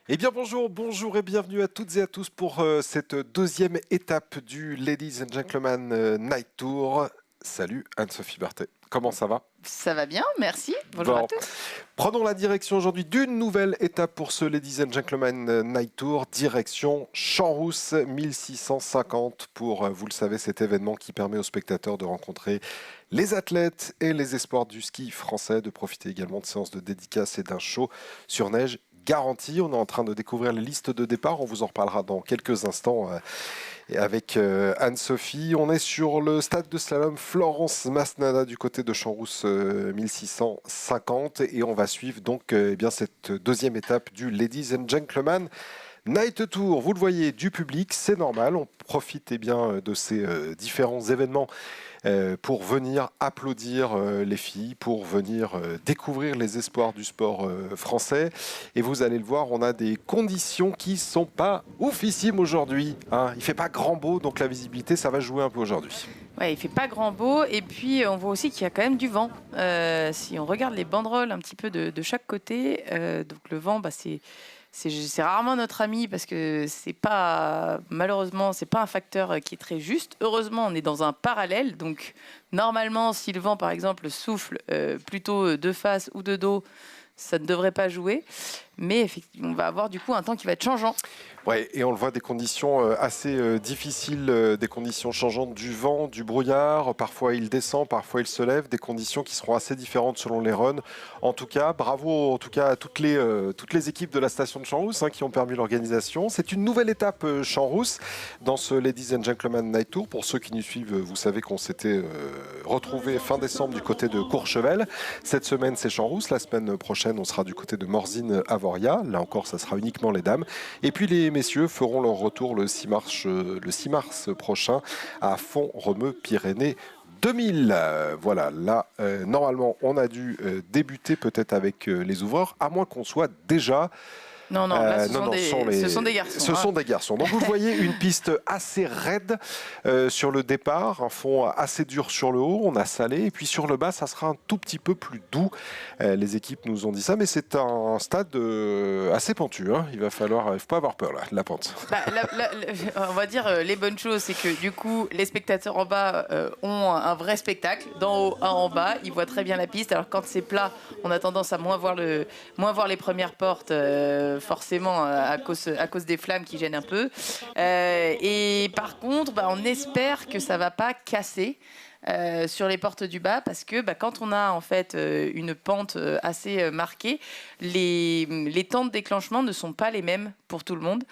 Eh bien bonjour et bienvenue à toutes et à tous pour cette deuxième étape du Ladies and Gentlemen Night Tour. Salut Anne-Sophie Barthé, comment ça va ? Ça va bien, merci. Bonjour à tous. Prenons la direction aujourd'hui d'une nouvelle étape pour ce Ladies and Gentlemen Night Tour, direction Champs-Rousses 1650 pour, vous le savez, cet événement qui permet aux spectateurs de rencontrer les athlètes et les espoirs du ski français, de profiter également de séances de dédicaces et d'un show sur neige garanti. On est en train de découvrir les listes de départ, on vous en reparlera dans quelques instants avec Anne-Sophie. On est sur le stade de slalom Florence Masnada du côté de Champs-Rousses 1650 et on va suivre donc cette deuxième étape du Ladies and Gentlemen Night Tour. Vous le voyez, du public, c'est normal, on profite de ces différents événements pour venir applaudir les filles, pour venir découvrir les espoirs du sport français. Et vous allez le voir, on a des conditions qui sont pas oufissimes aujourd'hui. Il fait pas grand beau, donc la visibilité, ça va jouer un peu aujourd'hui. Ouais, il fait pas grand beau et puis on voit aussi qu'il y a quand même du vent. Si on regarde les banderoles un petit peu de chaque côté, donc le vent, c'est rarement notre ami parce que malheureusement, c'est pas un facteur qui est très juste. Heureusement, on est dans un parallèle. Donc, normalement, si le vent, par exemple, souffle plutôt de face ou de dos, ça ne devrait pas jouer. Mais effectivement, on va avoir du coup un temps qui va être changeant. Ouais, et on le voit, des conditions assez difficiles, des conditions changeantes, du vent, du brouillard. Parfois il descend, parfois il se lève. Des conditions qui seront assez différentes selon les runs. En tout cas, bravo à toutes les équipes de la station de Champs-Rousses qui ont permis l'organisation. C'est une nouvelle étape Champs-Rousses dans ce Ladies and Gentlemen Night Tour. Pour ceux qui nous suivent, vous savez qu'on s'était retrouvés fin décembre du côté de Courchevel. Cette semaine, c'est Champs-Rousses. La semaine prochaine, on sera du côté de Morzine-Avoria. Là encore, ça sera uniquement les dames. Et puis les messieurs feront leur retour le 6 mars prochain à Font-Romeu-Pyrénées 2000. Voilà, là, normalement, on a dû débuter peut-être avec les ouvreurs, à moins qu'on soit déjà... Non, là, ce sont des garçons. Ce sont des garçons. Donc vous le voyez, une piste assez raide sur le départ, un fond assez dur sur le haut, on a salé, et puis sur le bas, ça sera un tout petit peu plus doux. Les équipes nous ont dit ça, mais c'est un stade assez pentu. Il ne faut pas avoir peur là, de la pente. On va dire les bonnes choses, c'est que du coup, les spectateurs en bas ont un vrai spectacle. D'en haut à en bas, ils voient très bien la piste. Alors quand c'est plat, on a tendance à moins voir les premières portes. Forcément à cause des flammes qui gênent un peu. Et par contre, on espère que ça ne va pas casser sur les portes du bas parce que quand on a en fait une pente assez marquée, les temps de déclenchement ne sont pas les mêmes pour tout le monde.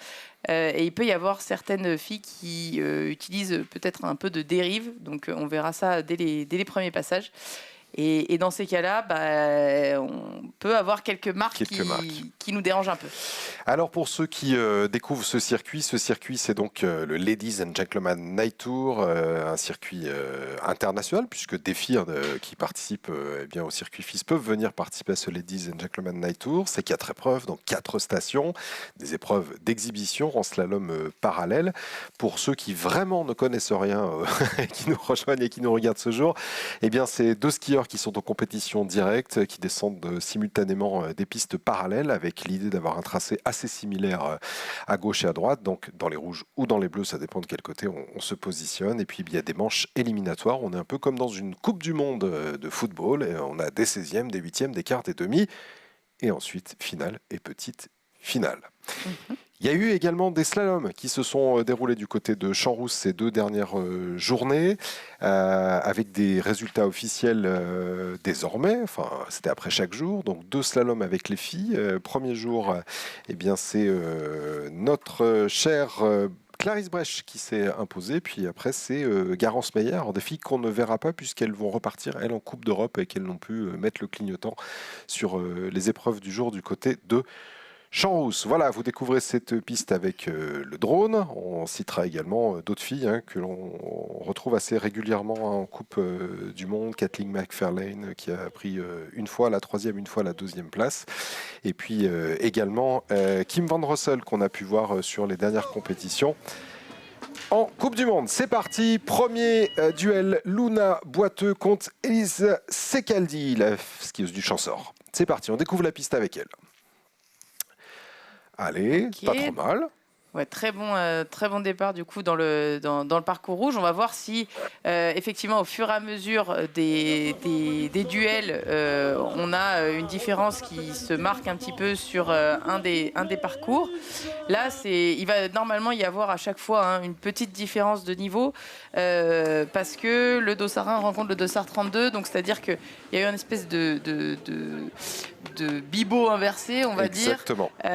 Et il peut y avoir certaines filles qui utilisent peut-être un peu de dérive. Donc on verra ça dès les premiers passages. Et dans ces cas-là, on peut avoir quelques marques qui nous dérangent un peu. Alors pour ceux qui découvrent ce circuit, c'est donc le Ladies and Gentlemen Night Tour, un circuit international, puisque des filles qui participent au circuit FIS peuvent venir participer à ce Ladies and Gentlemen Night Tour. C'est 4 épreuves, donc 4 stations, des épreuves d'exhibition en slalom parallèle. Pour ceux qui vraiment ne connaissent rien, qui nous rejoignent et qui nous regardent ce jour, c'est 2 skieurs qui sont en compétition directe, qui descendent simultanément des pistes parallèles avec l'idée d'avoir un tracé assez similaire à gauche et à droite, donc dans les rouges ou dans les bleus, ça dépend de quel côté on se positionne. Et puis il y a des manches éliminatoires, on est un peu comme dans une Coupe du Monde de football, et on a des 16e, des 8e, des quarts, des demi, et ensuite finale et petite finale. Il y a eu également des slaloms qui se sont déroulés du côté de Champs-Rousses ces 2 dernières journées, avec des résultats officiels désormais. Enfin, c'était après chaque jour. Donc 2 slaloms avec les filles. Premier jour, c'est notre chère Clarisse Brech qui s'est imposée. Puis après, c'est Garance Meyer, des filles qu'on ne verra pas puisqu'elles vont repartir, elles, en Coupe d'Europe et qu'elles n'ont pu mettre le clignotant sur les épreuves du jour du côté de Champs-Rousses, voilà, vous découvrez cette piste avec le drone. On citera également d'autres filles que l'on retrouve assez régulièrement en Coupe du Monde. Kathleen McFarlane qui a pris une fois la 3e, une fois la 2e place. Et puis également Kim Van Rossel qu'on a pu voir sur les dernières compétitions. En Coupe du Monde, c'est parti. Premier duel, Luna Boiteux contre Elise Secaldi, la skieuse du Champsaur. C'est parti, on découvre la piste avec elle. Allez, okay. Pas trop mal. Ouais, très bon départ du coup dans le parcours rouge. On va voir si effectivement au fur et à mesure des duels, on a une différence qui se marque un petit peu sur un des parcours. Là, il va normalement y avoir à chaque fois une petite différence de niveau parce que le dossard 1 rencontre le dossard 32, donc c'est-à-dire qu'il y a eu une espèce de bibot inversé, on va Exactement. dire.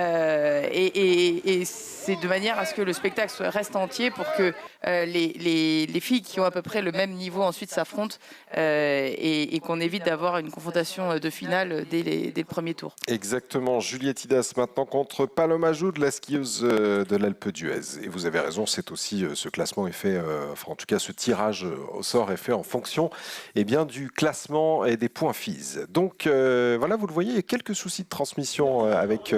Et c'est de manière à ce que le spectacle reste entier pour que les filles qui ont à peu près le même niveau ensuite s'affrontent et qu'on évite d'avoir une confrontation de finale dès le premier tour. Exactement. Juliette Hidas maintenant contre Paloma Joud, la skieuse de l'Alpe d'Huez. Et vous avez raison, c'est aussi ce classement est fait, enfin en tout cas ce tirage au sort est fait en fonction du classement et des points FIS. Donc voilà, vous le voyez, il y a quelques soucis de transmission avec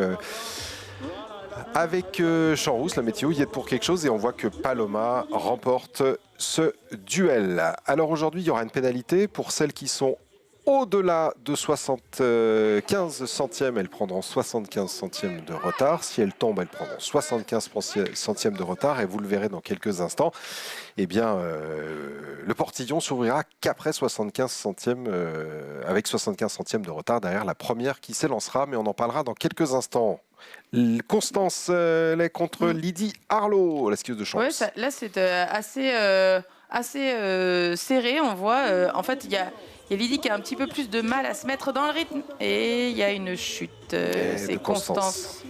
Champs-Rousses, la météo y est pour quelque chose et on voit que Paloma remporte ce duel. Alors aujourd'hui, il y aura une pénalité pour celles qui sont au-delà de 75 centièmes. Elles prendront 75 centièmes de retard. Si elles tombent, elles prendront 75 centièmes de retard et vous le verrez dans quelques instants. Eh bien, le portillon s'ouvrira qu'après 75 centièmes, avec 75 centièmes de retard derrière la première qui s'élancera, mais on en parlera dans quelques instants. Constance Lay contre Lydie Arlot, la skieuse de Champs-Rousses. Ouais, là c'est assez serré. On voit, en fait, il y a Lydie qui a un petit peu plus de mal à se mettre dans le rythme et il y a une chute. C'est Constance.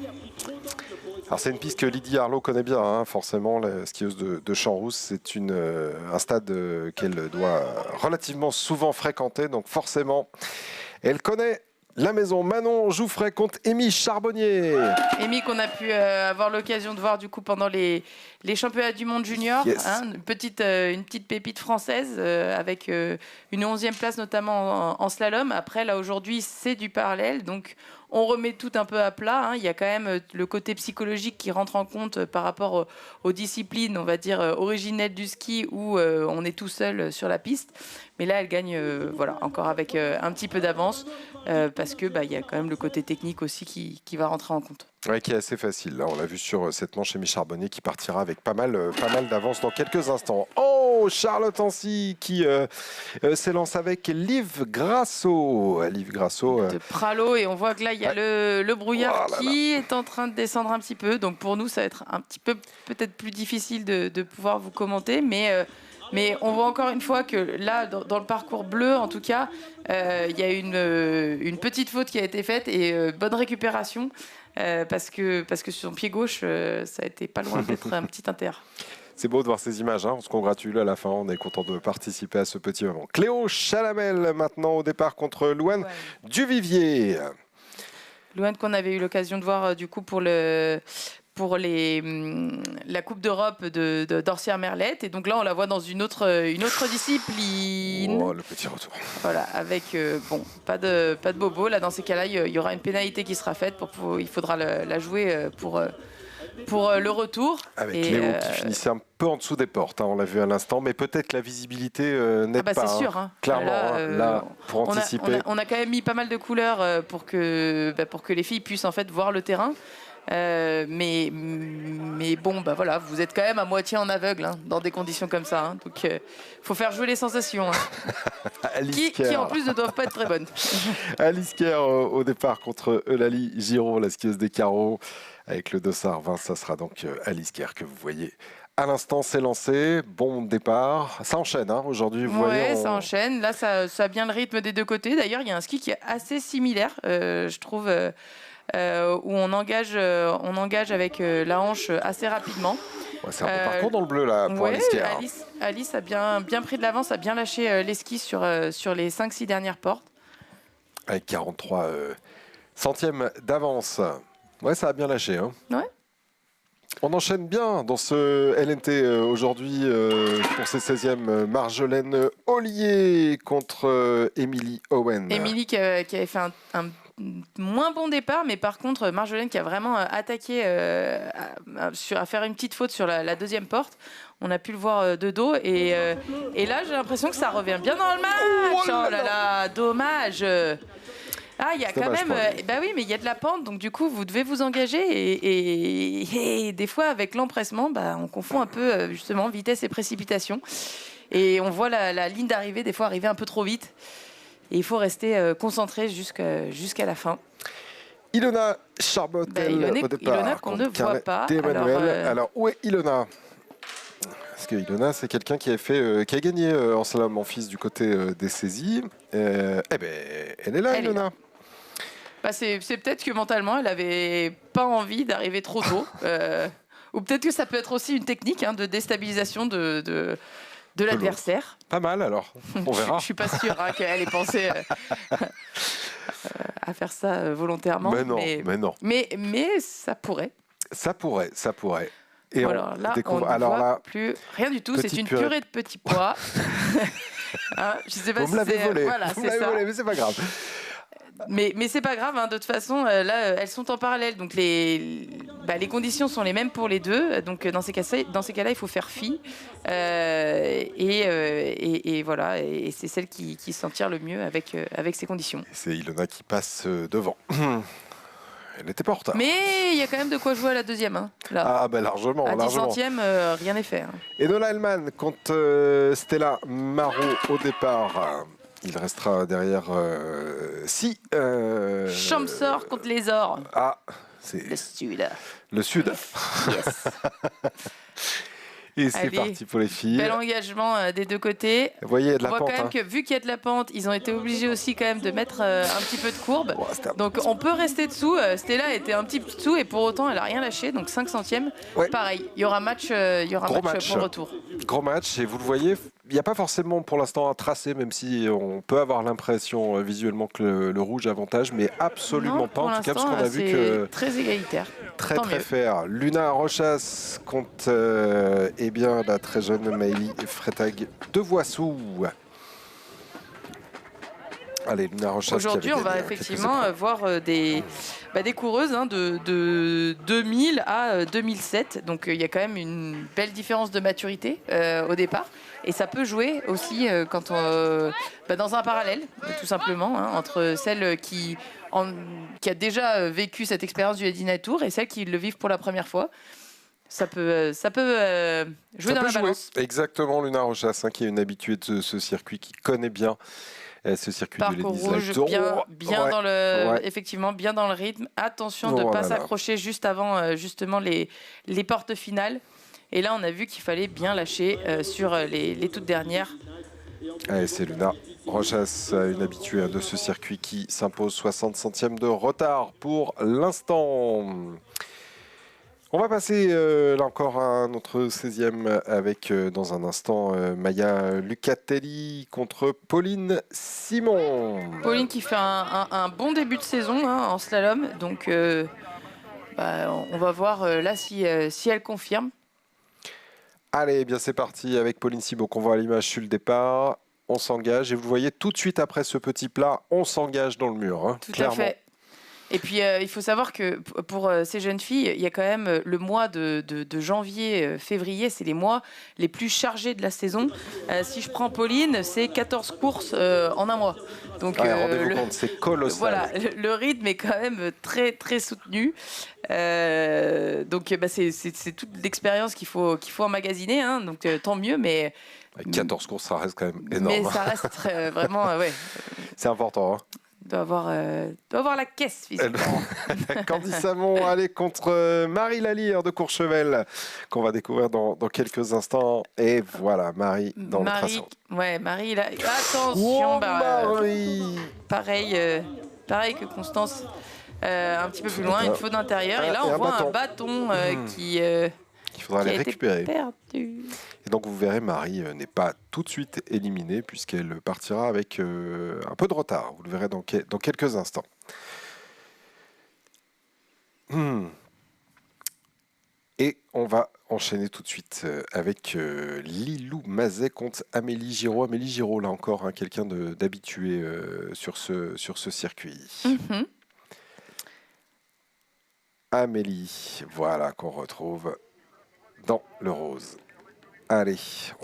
Alors c'est une piste que Lydie Arlot connaît bien, forcément, la skieuse de Champs-Rousses. C'est un stade qu'elle doit relativement souvent fréquenter, donc forcément, elle connaît la maison. Manon Jouffret contre Amy Charbonnier. Amy qu'on a pu avoir l'occasion de voir du coup pendant les championnats du monde junior. Yes. Une petite pépite française avec une 11e place notamment en slalom. Après là aujourd'hui c'est du parallèle, donc on remet tout un peu à plat. Il y a quand même le côté psychologique qui rentre en compte par rapport aux disciplines, on va dire, originelles du ski où on est tout seul sur la piste. Mais là, elle gagne encore avec un petit peu d'avance parce que y a quand même le côté technique aussi qui va rentrer en compte. Oui, qui est assez facile. Là, on l'a vu sur cette manche, Amy Charbonnier qui partira avec pas mal d'avance dans quelques instants. Oh, Charlotte Ancy qui s'élance avec Liv Grasso. Liv Grasso. De Pralo, et on voit que là, il y a le brouillard qui est en train de descendre un petit peu. Donc pour nous, ça va être un petit peu peut-être plus difficile de pouvoir vous commenter, mais on voit encore une fois que là, dans le parcours bleu, en tout cas, il y a une petite faute qui a été faite et bonne récupération parce que sur son pied gauche, ça a été pas loin d'être un petit inter. C'est beau de voir ces images, on se congratule à la fin, on est content de participer à ce petit moment. Cléo Chalamel maintenant au départ contre Louane Duvivier. Louane qu'on avait eu l'occasion de voir du coup pour la Coupe d'Europe d'Orsières Merlette. Et donc là, on la voit dans une autre discipline. Oh, le petit retour. Voilà, avec pas de bobo. Là, dans ces cas-là, il y aura une pénalité qui sera faite. Il faudra la jouer pour le retour. Avec Cléo qui finissait un peu en dessous des portes, on l'a vu à l'instant, mais peut-être la visibilité n'est pas. C'est sûr. Clairement, là, pour anticiper. On a quand même mis pas mal de couleurs pour que les filles puissent en fait voir le terrain. Mais bon, voilà, vous êtes quand même à moitié en aveugle dans des conditions comme ça. Donc, faut faire jouer les sensations. Qui en plus ne doivent pas être très bonnes. Alice Kerr au départ contre Eulalie Giraud, la skieuse des carreaux. Avec le dossard 20, ça sera donc Alice Kerr que vous voyez à l'instant s'élancer. Bon départ. Ça enchaîne aujourd'hui. Oui, ça enchaîne. Là, ça a bien le rythme des deux côtés. D'ailleurs, il y a un ski qui est assez similaire, je trouve. Où on engage avec la hanche assez rapidement. Ouais, c'est un peu parcours dans le bleu là pour Alice Kerr. Alice a bien pris de l'avance, a bien lâché les skis sur les 5-6 dernières portes. Avec 43 centièmes d'avance. Ouais, ça a bien lâché. Hein. Ouais. On enchaîne bien dans ce LNT aujourd'hui pour ses 16e. Marjolaine Ollier contre Emily Owen. Emily qui avait fait un moins bon départ, mais par contre Marjolaine qui a vraiment attaqué à faire une petite faute sur la deuxième porte. On a pu le voir de dos et là j'ai l'impression que ça revient bien dans le match. Oh là là, dommage. Ah, il y a quand même. Bah oui, mais il y a de la pente, donc du coup, vous devez vous engager. Et des fois, avec l'empressement, bah, on confond un peu justement vitesse et précipitation. Et on voit la ligne d'arrivée, des fois, arriver un peu trop vite. Et il faut rester concentré jusqu'à la fin. Ilona Charbottel au départ. Ilona qu'on ne voit pas. Alors, où est Ilona ? Parce que Ilona, c'est quelqu'un qui a gagné en slalom en fils du côté des saisies. Elle est là, Ilona. Bah c'est peut-être que mentalement, elle avait pas envie d'arriver trop tôt. Ou peut-être que ça peut être aussi une technique de déstabilisation de l'adversaire. Pas mal, alors. On verra. Je suis pas sûre qu'elle ait pensé à faire ça volontairement. Mais non. Mais ça pourrait. Ça pourrait. Et voilà, là, découvre. on ne voit plus rien du tout. C'est une purée de petits pois. Je sais pas vous me l'avez volé. Voilà, vous me l'avez volé, mais c'est pas grave. Mais c'est pas grave, de toute façon, là, elles sont en parallèle. Donc les conditions sont les mêmes pour les deux. Donc dans ces cas-là, il faut faire fi. Et voilà, et c'est celle qui s'en tire le mieux avec ces conditions. Et c'est Ilona qui passe devant. Elle n'était pas en retard. Mais il y a quand même de quoi jouer à la deuxième. Là. Ah, largement. À 10 centièmes, rien n'est fait. Enola Hellman contre Stella Marot au départ. Il restera derrière Champsor contre les Ors. Ah, c'est le Sud. Le Sud. Yes. Et c'est parti pour les filles. Bel engagement des deux côtés. Vous voyez, il y a de la pente. On voit quand même que vu qu'il y a de la pente, ils ont été obligés aussi quand même de mettre un petit peu de courbe. Donc on peut rester dessous. Stella était un petit peu dessous et pour autant elle n'a rien lâché. Donc 5 centièmes. Ouais. Pareil, il y aura match, pour le retour. Gros match et vous le voyez, il n'y a pas forcément pour l'instant un tracé, même si on peut avoir l'impression visuellement que le rouge avantage, mais absolument pas. En tout cas, parce qu'on a vu que très égalitaire. Très fair. Luna Rochas contre la très jeune Maëlie Freitag de Voissou. Allez, Luna Rochas. Aujourd'hui, on va effectivement voir des coureuses de 2000 à 2007. Donc il y a quand même une belle différence de maturité au départ. Et ça peut jouer aussi quand dans un parallèle, tout simplement, entre celle qui a déjà vécu cette expérience du Ladies Night Tour et celles qui le vivent pour la première fois. Ça peut jouer dans la balance. Exactement, Luna Rochas, qui est une habituée de ce circuit, qui connaît bien ce circuit Parcours de Ladies Night Tour. Effectivement, bien dans le rythme. Attention de ne pas s'accrocher juste avant justement les portes finales. Et là, on a vu qu'il fallait bien lâcher sur les toutes dernières. Allez, c'est Luna Rochas, une habituée de ce circuit qui s'impose 60 centièmes de retard pour l'instant. On va passer là encore à notre 16e avec dans un instant Maya Lucatelli contre Pauline Simon. Pauline qui fait un bon début de saison en slalom. Donc on va voir là si elle confirme. Allez, bien c'est parti avec Pauline Simon qu'on voit à l'image sur le départ. On s'engage et vous le voyez tout de suite après ce petit plat, on s'engage dans le mur. Tout à fait. Et puis il faut savoir que pour ces jeunes filles, il y a quand même le mois de janvier, février, c'est les mois les plus chargés de la saison. Si je prends Pauline, c'est 14 courses en un mois. Donc rendez-vous compte, c'est colossal. Voilà, le rythme est quand même très très soutenu. Donc c'est toute l'expérience qu'il faut emmagasiner, donc tant mieux, mais 14 courses, ça reste quand même énorme. Mais ça reste vraiment, ouais. C'est important. Doit avoir la caisse, physiquement. Candy Samon, allez, contre Marie Lalire de Courchevel, qu'on va découvrir dans quelques instants. Et voilà, Marie dans le traçant. Ouais, Marie, là, attention. Marie pareil que Constance, un petit peu plus loin, une faute d'intérieur. Et là, on voit un bâton qui faudra aller récupérer. Perdu. Et donc vous verrez, Marie n'est pas tout de suite éliminée puisqu'elle partira avec un peu de retard. Vous le verrez dans quelques instants. Et on va enchaîner tout de suite avec Lilou Mazet contre Amélie Giraud. Amélie Giraud, là encore, hein, quelqu'un d'habitué sur ce circuit. Amélie, voilà, qu'on retrouve dans le rose. Allez.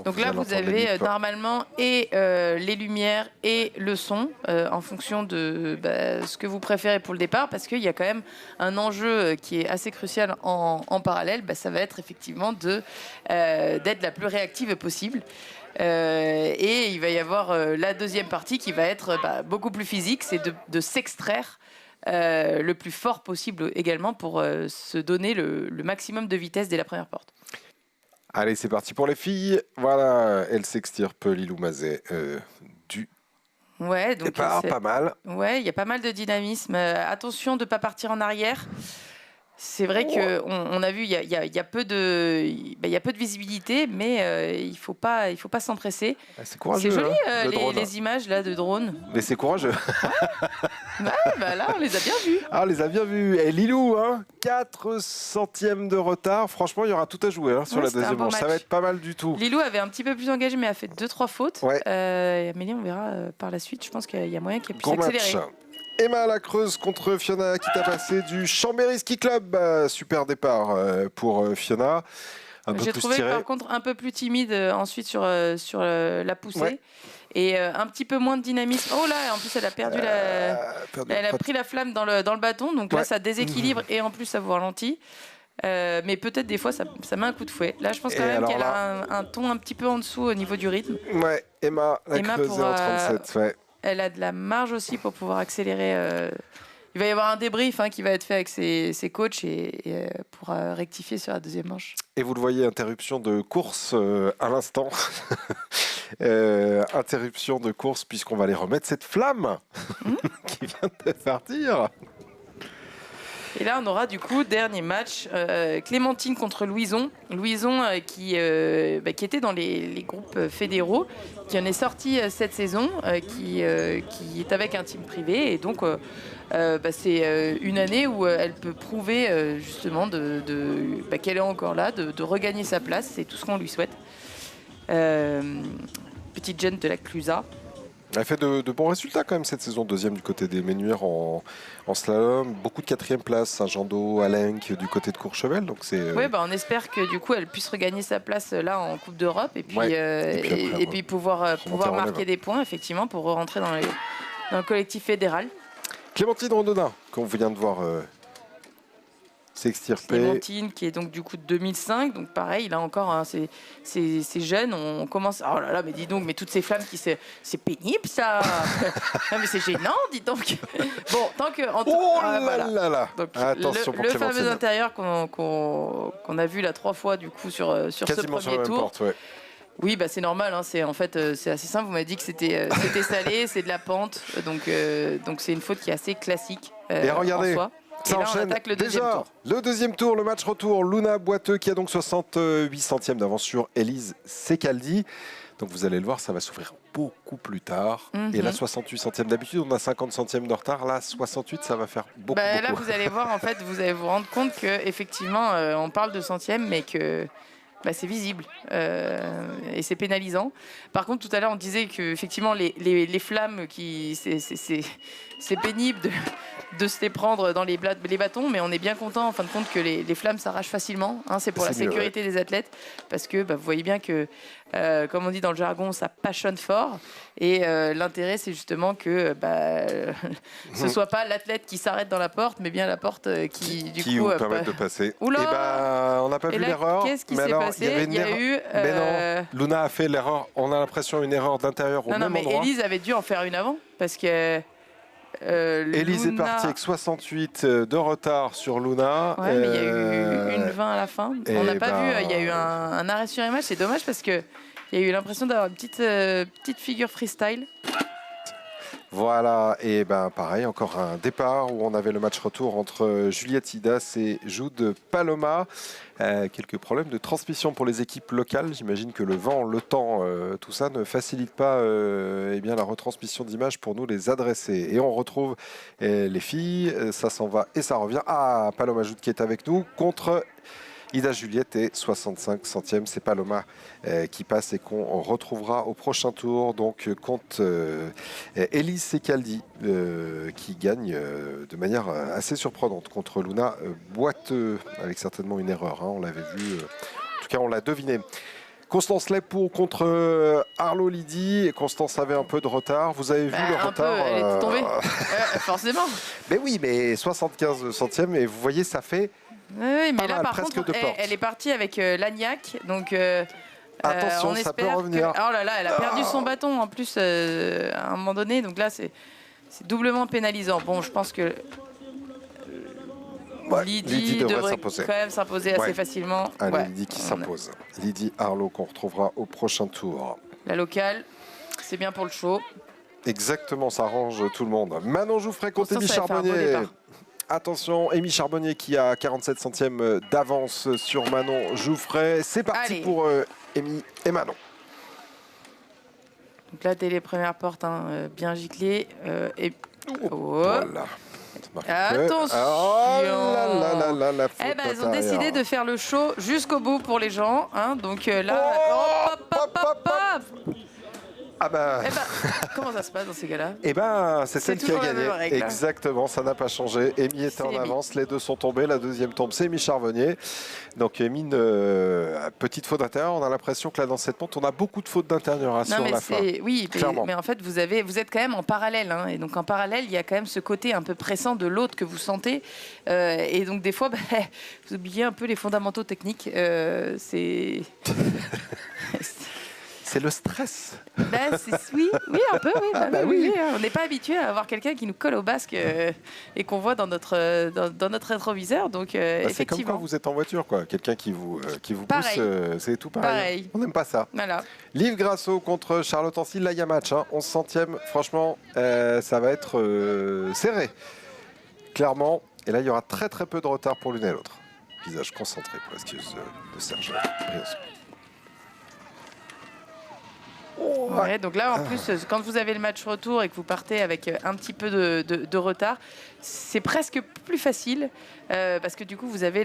Donc là, vous avez normalement et les lumières et le son en fonction de ce que vous préférez pour le départ, parce qu'il y a quand même un enjeu qui est assez crucial en parallèle. Ça va être effectivement d'être la plus réactive possible. Et il va y avoir la deuxième partie qui va être beaucoup plus physique, c'est de s'extraire le plus fort possible également pour se donner le maximum de vitesse dès la première porte. Allez, c'est parti pour les filles. Voilà, elle s'extirpe Lilou Mazet du départ, pas mal. Ouais, il y a pas mal de dynamisme. Attention de ne pas partir en arrière. C'est vrai qu'on a vu, il y a peu de visibilité, mais il faut pas s'empresser. C'est courageux. C'est joli hein, les images là de drone. Mais c'est courageux. Là, on les a bien vus. Ah, on les a bien vus. Et Lilou, 4 centièmes de retard. Franchement, il y aura tout à jouer sur la deuxième manche. Ça va être pas mal du tout. Lilou avait un petit peu plus engagé, mais a fait 2-3 fautes. Ouais. Amélie, on verra par la suite. Je pense qu'il y a moyen qu'elle puisse accélérer. Emma Lacreuse contre Fiona qui t'a passé du Chambéry Ski Club. Super départ pour Fiona. J'ai trouvé par contre un peu plus timide ensuite sur la poussée. Ouais. Et un petit peu moins de dynamisme. Oh là, en plus elle a perdu elle a pris la flamme dans le bâton. Donc là, ça déséquilibre et en plus ça vous ralentit. Mais peut-être des fois ça met un coup de fouet. Là, je pense quand même qu'elle a un ton un petit peu en dessous au niveau du rythme. Ouais, Emma Lacreuse en 37. Ouais. Elle a de la marge aussi pour pouvoir accélérer. Il va y avoir un débrief qui va être fait avec ses coachs et pour rectifier sur la deuxième manche. Et vous le voyez, interruption de course à l'instant. Interruption de course puisqu'on va aller remettre cette flamme qui vient de partir. Et là, on aura du coup, dernier match, Clémentine contre Louison. Louison qui était dans les groupes fédéraux, qui en est sorti cette saison, qui est avec un team privé. Et donc, c'est une année où elle peut prouver justement qu'elle est encore là, de regagner sa place. C'est tout ce qu'on lui souhaite. Petite jeune de la Clusaz. Elle fait de bons résultats quand même cette saison, deuxième du côté des Ménuires en slalom, beaucoup de quatrième place, Saint-Jean-d'Eau, Alenc du côté de Courchevel. Donc c'est. Oui, on espère que du coup elle puisse regagner sa place là en Coupe d'Europe et puis, pouvoir marquer des points effectivement pour rentrer dans le collectif fédéral. Clémentine Rondona, qu'on vient de voir s'extirper. Clémentine qui est donc du coup de 2005, donc pareil, là encore, c'est jeune, on commence. Oh là là, mais dis donc, mais toutes ces flammes c'est pénible ça. Non, mais c'est gênant, dis donc. Bon, tant que. Là. Donc, attention le fameux intérieur qu'on a vu là 3 fois du coup sur ce premier tour. Porte, ouais. Oui, c'est normal. C'est assez simple. Vous m'avez dit que c'était salé, c'est de la pente, donc c'est une faute qui est assez classique. Et regardez. En soi. Ça enchaîne le deuxième tour, le match retour. Luna Boiteux qui a donc 68 centièmes d'avance sur Élise Secaldi. Donc vous allez le voir, ça va s'ouvrir beaucoup plus tard. Et là, 68 centièmes d'habitude, on a 50 centièmes de retard. Là, 68, ça va faire beaucoup. Là, vous allez voir, en fait, vous allez vous rendre compte qu'effectivement, on parle de centièmes, mais que c'est visible et c'est pénalisant. Par contre, tout à l'heure, on disait qu'effectivement, les flammes, c'est pénible de se les prendre dans les bâtons, mais on est bien content en fin de compte que les flammes s'arrachent facilement. C'est pour la sécurité des athlètes, parce que vous voyez bien que, comme on dit dans le jargon, ça passionne fort. Et l'intérêt, c'est justement que ce soit pas l'athlète qui s'arrête dans la porte, mais bien la porte qui vous permet de passer. Oula, on n'a pas vu l'erreur. Qu'est-ce qui s'est passé? Il y a eu. Mais non, Luna a fait l'erreur. On a l'impression une erreur d'intérieur au même endroit. Non, mais Élise avait dû en faire une avant, parce que. Élise est partie avec 68 de retard sur Luna. Ouais, mais il y a eu une 20 à la fin. On n'a pas vu, il y a eu un arrêt sur image. C'est dommage parce qu'il y a eu l'impression d'avoir une petite figure freestyle. Voilà, et ben pareil, encore un départ où on avait le match retour entre Juliette Hidas et Jude Paloma. Quelques problèmes de transmission pour les équipes locales. J'imagine que le vent, le temps, tout ça ne facilite pas eh bien, la retransmission d'images pour nous les adresser. Et on retrouve les filles, ça s'en va et ça revient. Ah, Paloma Jude qui est avec nous contre Ida Juliette et 65 centièmes. C'est Paloma qui passe et qu'on retrouvera au prochain tour. Donc contre Elise Secaldi qui gagne de manière assez surprenante contre Luna Boiteux avec certainement une erreur. Hein, on l'avait vu, en tout cas on l'a deviné. Constance Lepo contre Arlo Lydie. Constance avait un peu de retard. Vous avez vu le retard Elle est tombée, forcément. Mais oui, mais 75 centièmes et vous voyez ça fait... Oui, mais là, mal, par contre, elle est partie avec Lagnac, donc attention, on ça peut espère revenir. Oh là là, elle a perdu son bâton en plus à un moment donné, donc là, c'est doublement pénalisant. Bon, je pense que Lydie devrait quand même s'imposer assez facilement. Allez, Lydie qui s'impose. Lydie Arlo qu'on retrouvera au prochain tour. La locale, c'est bien pour le show. Exactement, ça arrange tout le monde. Manon Jouffret contre Émy Charbonnier. Attention, Émy Charbonnier qui a 47 centièmes d'avance sur Manon Jouffret. C'est parti pour Émy et Manon. Donc là, dès les premières portes, hein, bien giclées. Voilà. Attention. Oh là là, la faute elles ont décidé de faire le show jusqu'au bout pour les gens. Hein, donc là... Ah bah... comment ça se passe dans ces cas-là? Eh ben, c'est celle qui a gagné. Règle, exactement, ça n'a pas changé. Émy était en avance, les deux sont tombés. La deuxième tombe, c'est Émy Charbonnier. Donc Émy, petite faute d'intérieur. On a l'impression que là, dans cette pente, on a beaucoup de fautes d'intérieur sur la fin. Oui, mais en fait, vous êtes quand même en parallèle. Hein, et donc en parallèle, il y a quand même ce côté un peu pressant de l'autre que vous sentez. Et donc des fois, vous oubliez un peu les fondamentaux techniques. C'est... C'est le stress. Oui, un peu. Oui. On n'est pas habitué à avoir quelqu'un qui nous colle au basque et qu'on voit dans notre rétroviseur. Donc, c'est comme quand vous êtes en voiture, quoi. Quelqu'un qui vous pousse, c'est tout pareil. On n'aime pas ça. Voilà. Liv Grasso contre Charlotte Ancy. Là, il y a match. 11 centièmes. Franchement, ça va être serré. Clairement. Et là, il y aura très très peu de retard pour l'une et l'autre. Visage concentré pour la skieuse de Serge Briançon. Ouais, donc là, en plus, quand vous avez le match retour et que vous partez avec un petit peu de retard, c'est presque plus facile parce que du coup, vous avez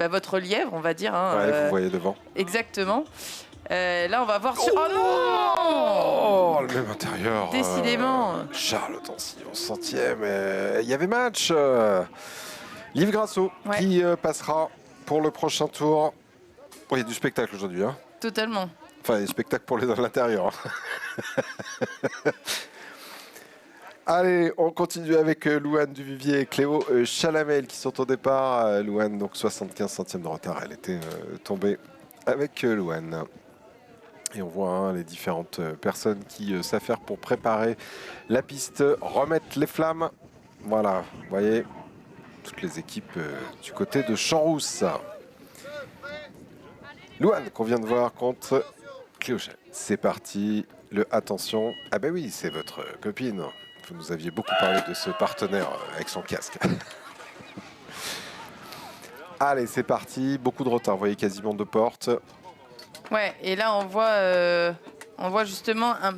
votre lièvre, on va dire. Hein, vous voyez devant. Exactement. Là, on va voir sur... Oh, le même intérieur. Décidément. Charlotte Ancy, 11 centième. Il y avait match. Liv Grasso qui passera pour le prochain tour. Il y a du spectacle aujourd'hui. Hein. Totalement. Enfin, des spectacles pour les dans l'intérieur. Allez, on continue avec Louane Duvivier et Cléo Chalamel qui sont au départ. Louane, donc 75 centièmes de retard. Elle était tombée avec Louane. Et on voit les différentes personnes qui s'affairent pour préparer la piste, remettre les flammes. Voilà, vous voyez, toutes les équipes du côté de Champs-Rousse. Louane, qu'on vient de voir contre... C'est parti, le attention. Ah ben oui, c'est votre copine. Vous nous aviez beaucoup parlé de ce partenaire avec son casque. Allez, c'est parti. Beaucoup de retard, vous voyez quasiment 2 portes. Ouais, et là on voit justement un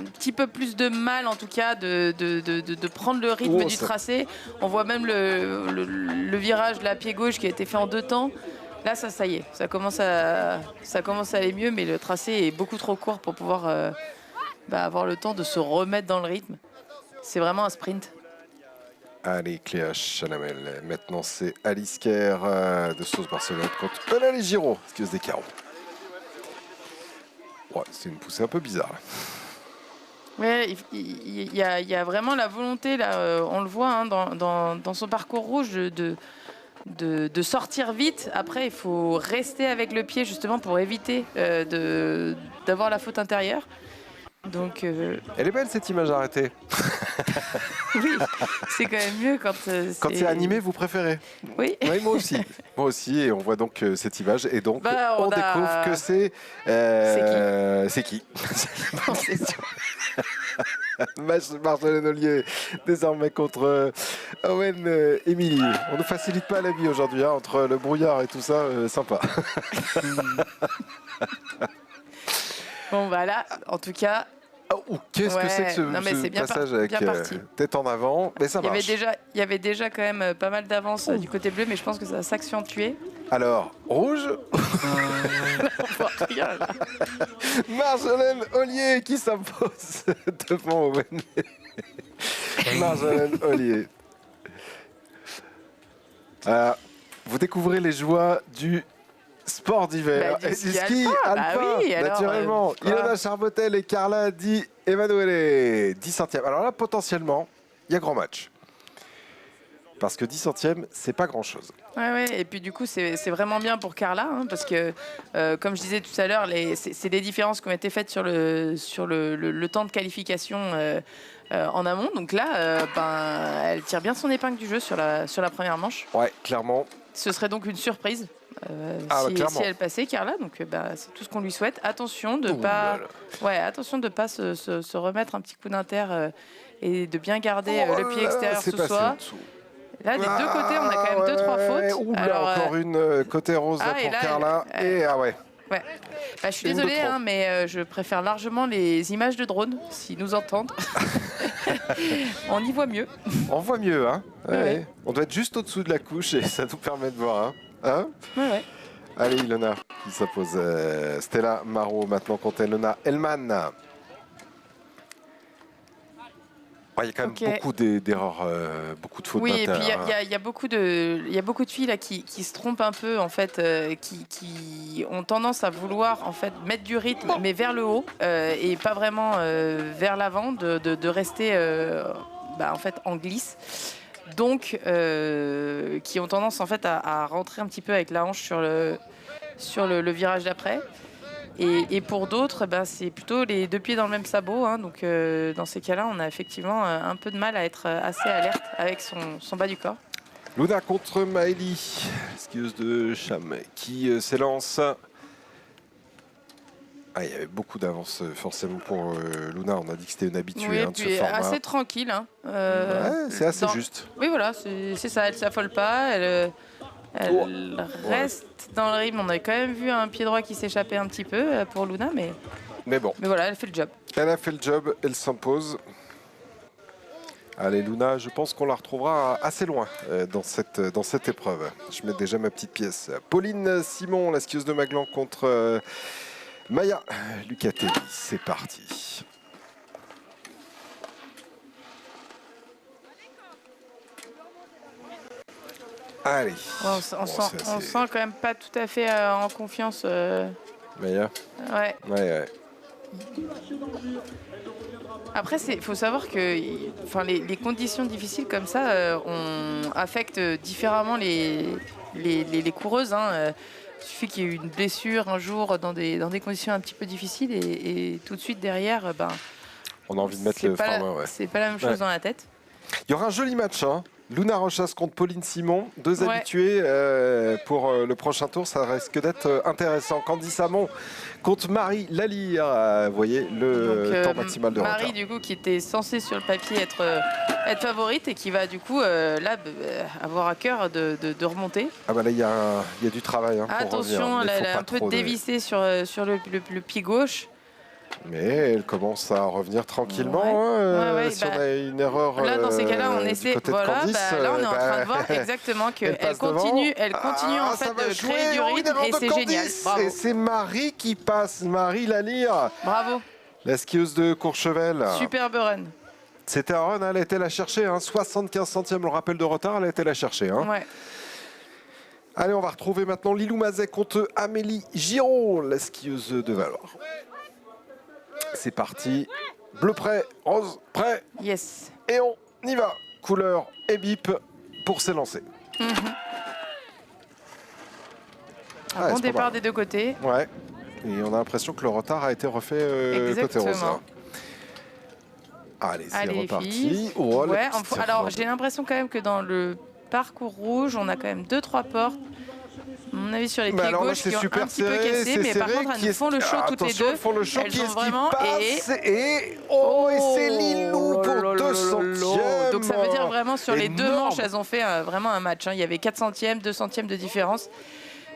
petit peu plus de mal en tout cas de prendre le rythme du tracé. On voit même le virage de la pied gauche qui a été fait en 2 temps. Là, ça y est, ça commence à aller mieux, mais le tracé est beaucoup trop court pour pouvoir avoir le temps de se remettre dans le rythme. C'est vraiment un sprint. Allez, Cléa Chalamel. Maintenant, c'est Alice Kerr de Sauce Barcelone contre Eulalie Giraud, excuse des carreaux. Ouais, c'est une poussée un peu bizarre. Ouais, il y a vraiment la volonté, là, on le voit hein, dans son parcours rouge, de sortir vite. Après, il faut rester avec le pied justement pour éviter d'avoir la faute intérieure. Donc, elle est belle cette image arrêtée. Oui, c'est quand même mieux quand c'est animé, vous préférez? Oui. Oui, moi aussi. Moi aussi, et on voit donc cette image. Et donc, on découvre que c'est... C'est qui? C'est qui? Marjolaine Ollier, désormais contre Owen Emily. On ne facilite pas la vie aujourd'hui, hein, entre le brouillard et tout ça, sympa. Bon, voilà, en tout cas. Oh, qu'est-ce que c'est que ce passage avec tête en avant? Mais ça marche. Il y avait déjà quand même pas mal d'avance du côté bleu, mais je pense que ça va s'accentuer. Alors, rouge. Marjolaine Ollier qui s'impose devant Owen. Marjolaine Ollier. Vous découvrez les joies du sport d'hiver et du ski alpin, naturellement. Ilona Charbotel et Carla Di Emanuele. 10 centièmes. Alors là, potentiellement, il y a grand match. Parce que 10 centièmes, c'est pas grand-chose. Ouais, et puis du coup, c'est vraiment bien pour Carla, hein, parce que, comme je disais tout à l'heure, c'est des différences qui ont été faites sur le temps de qualification en amont. Donc là, elle tire bien son épingle du jeu sur la première manche. Ouais, clairement. Ce serait donc une surprise si elle passait, Carla. Donc c'est tout ce qu'on lui souhaite. Attention de pas se remettre un petit coup d'inter et de bien garder le pied extérieur sous soi. Là, des deux côtés, on a quand même 2-3 fautes. Alors, encore une côté rose pour Carla. Ouais. Je suis désolée, hein, mais je préfère largement les images de drone, s'ils nous entendent. On y voit mieux. On voit mieux, hein. Ouais. On doit être juste au-dessous de la couche et ça nous permet de voir. Hein ouais. Allez, Ilona qui s'impose. Stella Marot maintenant contre Ilona Hellman. Il y a quand même beaucoup d'erreurs, beaucoup de fautes. Oui, et puis il y a beaucoup de filles là qui se trompent un peu en fait, qui ont tendance à vouloir en fait mettre du rythme, mais vers le haut et pas vraiment vers l'avant, de rester en fait en glisse. Donc, qui ont tendance en fait à rentrer un petit peu avec la hanche sur le virage d'après. Et pour d'autres, c'est plutôt les deux pieds dans le même sabot. Hein, donc dans ces cas-là, on a effectivement un peu de mal à être assez alerte avec son bas du corps. Luna contre Maëlie, skieuse de Cham, qui s'élance. Il y avait beaucoup d'avance forcément pour Luna. On a dit que c'était une habituée de ce format. Assez tranquille. Hein. C'est assez juste. Oui, voilà, c'est ça. Elle ne s'affole pas. Elle reste dans le rythme. On a quand même vu un pied droit qui s'échappait un petit peu pour Luna, mais bon. Mais voilà, elle fait le job. Elle a fait le job, elle s'impose. Allez, Luna, je pense qu'on la retrouvera assez loin dans cette épreuve. Je mets déjà ma petite pièce. Pauline Simon, la skieuse de Maglan contre Maya Lucatelli. C'est parti. Allez. On sent quand même pas tout à fait en confiance. Maya. Ouais. Après, il faut savoir que les conditions difficiles comme ça affectent différemment les coureuses. Hein. Il suffit qu'il y ait eu une blessure un jour dans des conditions un petit peu difficiles et tout de suite derrière, on a envie de mettre le frein. C'est pas la même chose dans la tête. Il y aura un joli match, hein. Luna Rochas contre Pauline Simon, deux habitués pour le prochain tour, ça risque d'être intéressant. Candy Samon contre Marie Lalire, vous voyez le temps maximal de retard. Marie du coup qui était censée sur le papier être favorite et qui va du coup avoir à cœur de remonter. Là il y a du travail pour attention, revenir. Elle a un peu dévissé sur le pied gauche. Mais elle commence à revenir tranquillement. Si on a une erreur. Là, dans ces cas-là, on essaie. Voilà, là, on est en train de voir exactement qu'elle continue en fait de créer du rythme et c'est génial. Bravo. Et c'est Marie qui passe, Marie Lalire. Bravo. La skieuse de Courchevel. Superbe run. C'était un run, elle a été la chercher. 75 centièmes le rappel de retard, elle a été la chercher. Ouais. Allez, on va retrouver maintenant Lilou Mazet contre Amélie Giraud, la skieuse de Valoir. C'est parti. Bleu prêt, rose prêt. Yes. Et on y va. Couleur et bip pour s'élancer. Bon départ des deux côtés. Ouais. Et on a l'impression que le retard a été refait côté rose. Allez, c'est reparti. Alors j'ai l'impression quand même que dans le parcours rouge, on a quand même 2-3 portes. mon avis, sur les Mais pieds alors là, gauches c'est qui ont un super petit peu serré, cassé, c'est mais par serré, contre, qui elles est- font le show toutes les Attention, deux. elles font le show, Elles qui ont est-ce qui vraiment passe et c'est Lilou pour 2 centièmes. Donc ça veut dire vraiment sur les deux Énorme. manches, elles ont fait vraiment un match. Il y avait 4 centièmes, 2 centièmes de différence.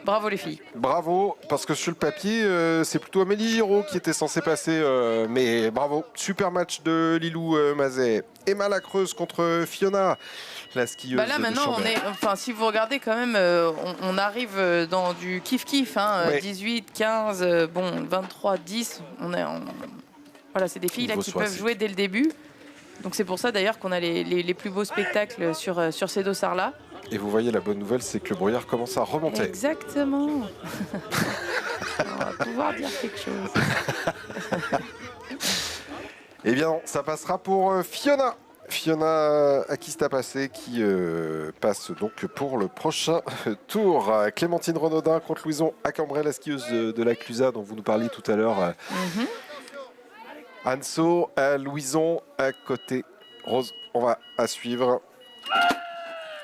Bravo les filles. Bravo, parce que sur le papier, c'est plutôt Amélie Giraud qui était censée passer. Mais bravo, super match de Lilou Mazet. Emma Lacreuse contre Fiona, la skieuse Bah là de maintenant, Chambéry. si vous regardez quand même, on arrive dans du kiff-kiff. Ouais. 18, 15, 23, 10. Voilà, c'est des filles là, Niveau qui 60. peuvent jouer dès le début. Donc c'est pour ça d'ailleurs qu'on a les plus beaux spectacles sur ces dossards-là. Et vous voyez, la bonne nouvelle, c'est que le brouillard commence à remonter. Exactement. On va pouvoir dire quelque chose. Eh bien, ça passera pour Fiona. Fiona Akista-Passé qui passe donc pour le prochain tour. Clémentine Renaudin contre Louison Acambray, la skieuse de la Clusa dont vous nous parliez tout à l'heure. Anso, Louison à côté. Rose, on va à suivre.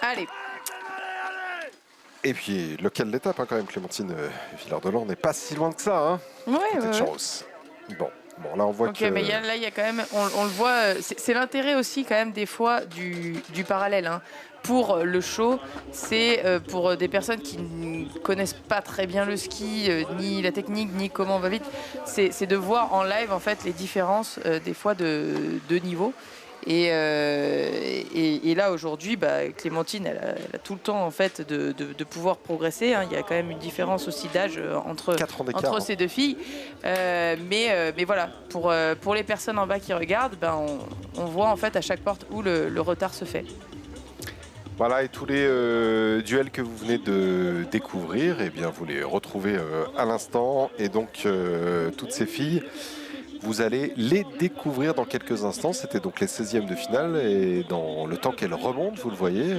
Allez. Et puis, lequel l'étape quand même, Clémentine Villard-de-Lans n'est pas si loin que ça. Hein, Ouais, côté de Charros. Bon, là on voit Ok, que... mais il y a quand même, on le voit, c'est l'intérêt aussi quand même des fois du parallèle. Hein. Pour le show, c'est pour des personnes qui ne connaissent pas très bien le ski, ni la technique, ni comment on va vite, c'est de voir en live en fait les différences des fois de niveau. Et là aujourd'hui, Clémentine, elle a tout le temps en fait de pouvoir progresser. Hein. Il y a quand même une différence aussi d'âge entre ces deux filles. Mais voilà, pour les personnes en bas qui regardent, on voit en fait à chaque porte où le retard se fait. Voilà, et tous les duels que vous venez de découvrir, eh bien, vous les retrouvez à l'instant. Et donc, toutes ces filles, vous allez les découvrir dans quelques instants. C'était donc les 16e de finale. Et dans le temps qu'elles remontent, vous le voyez,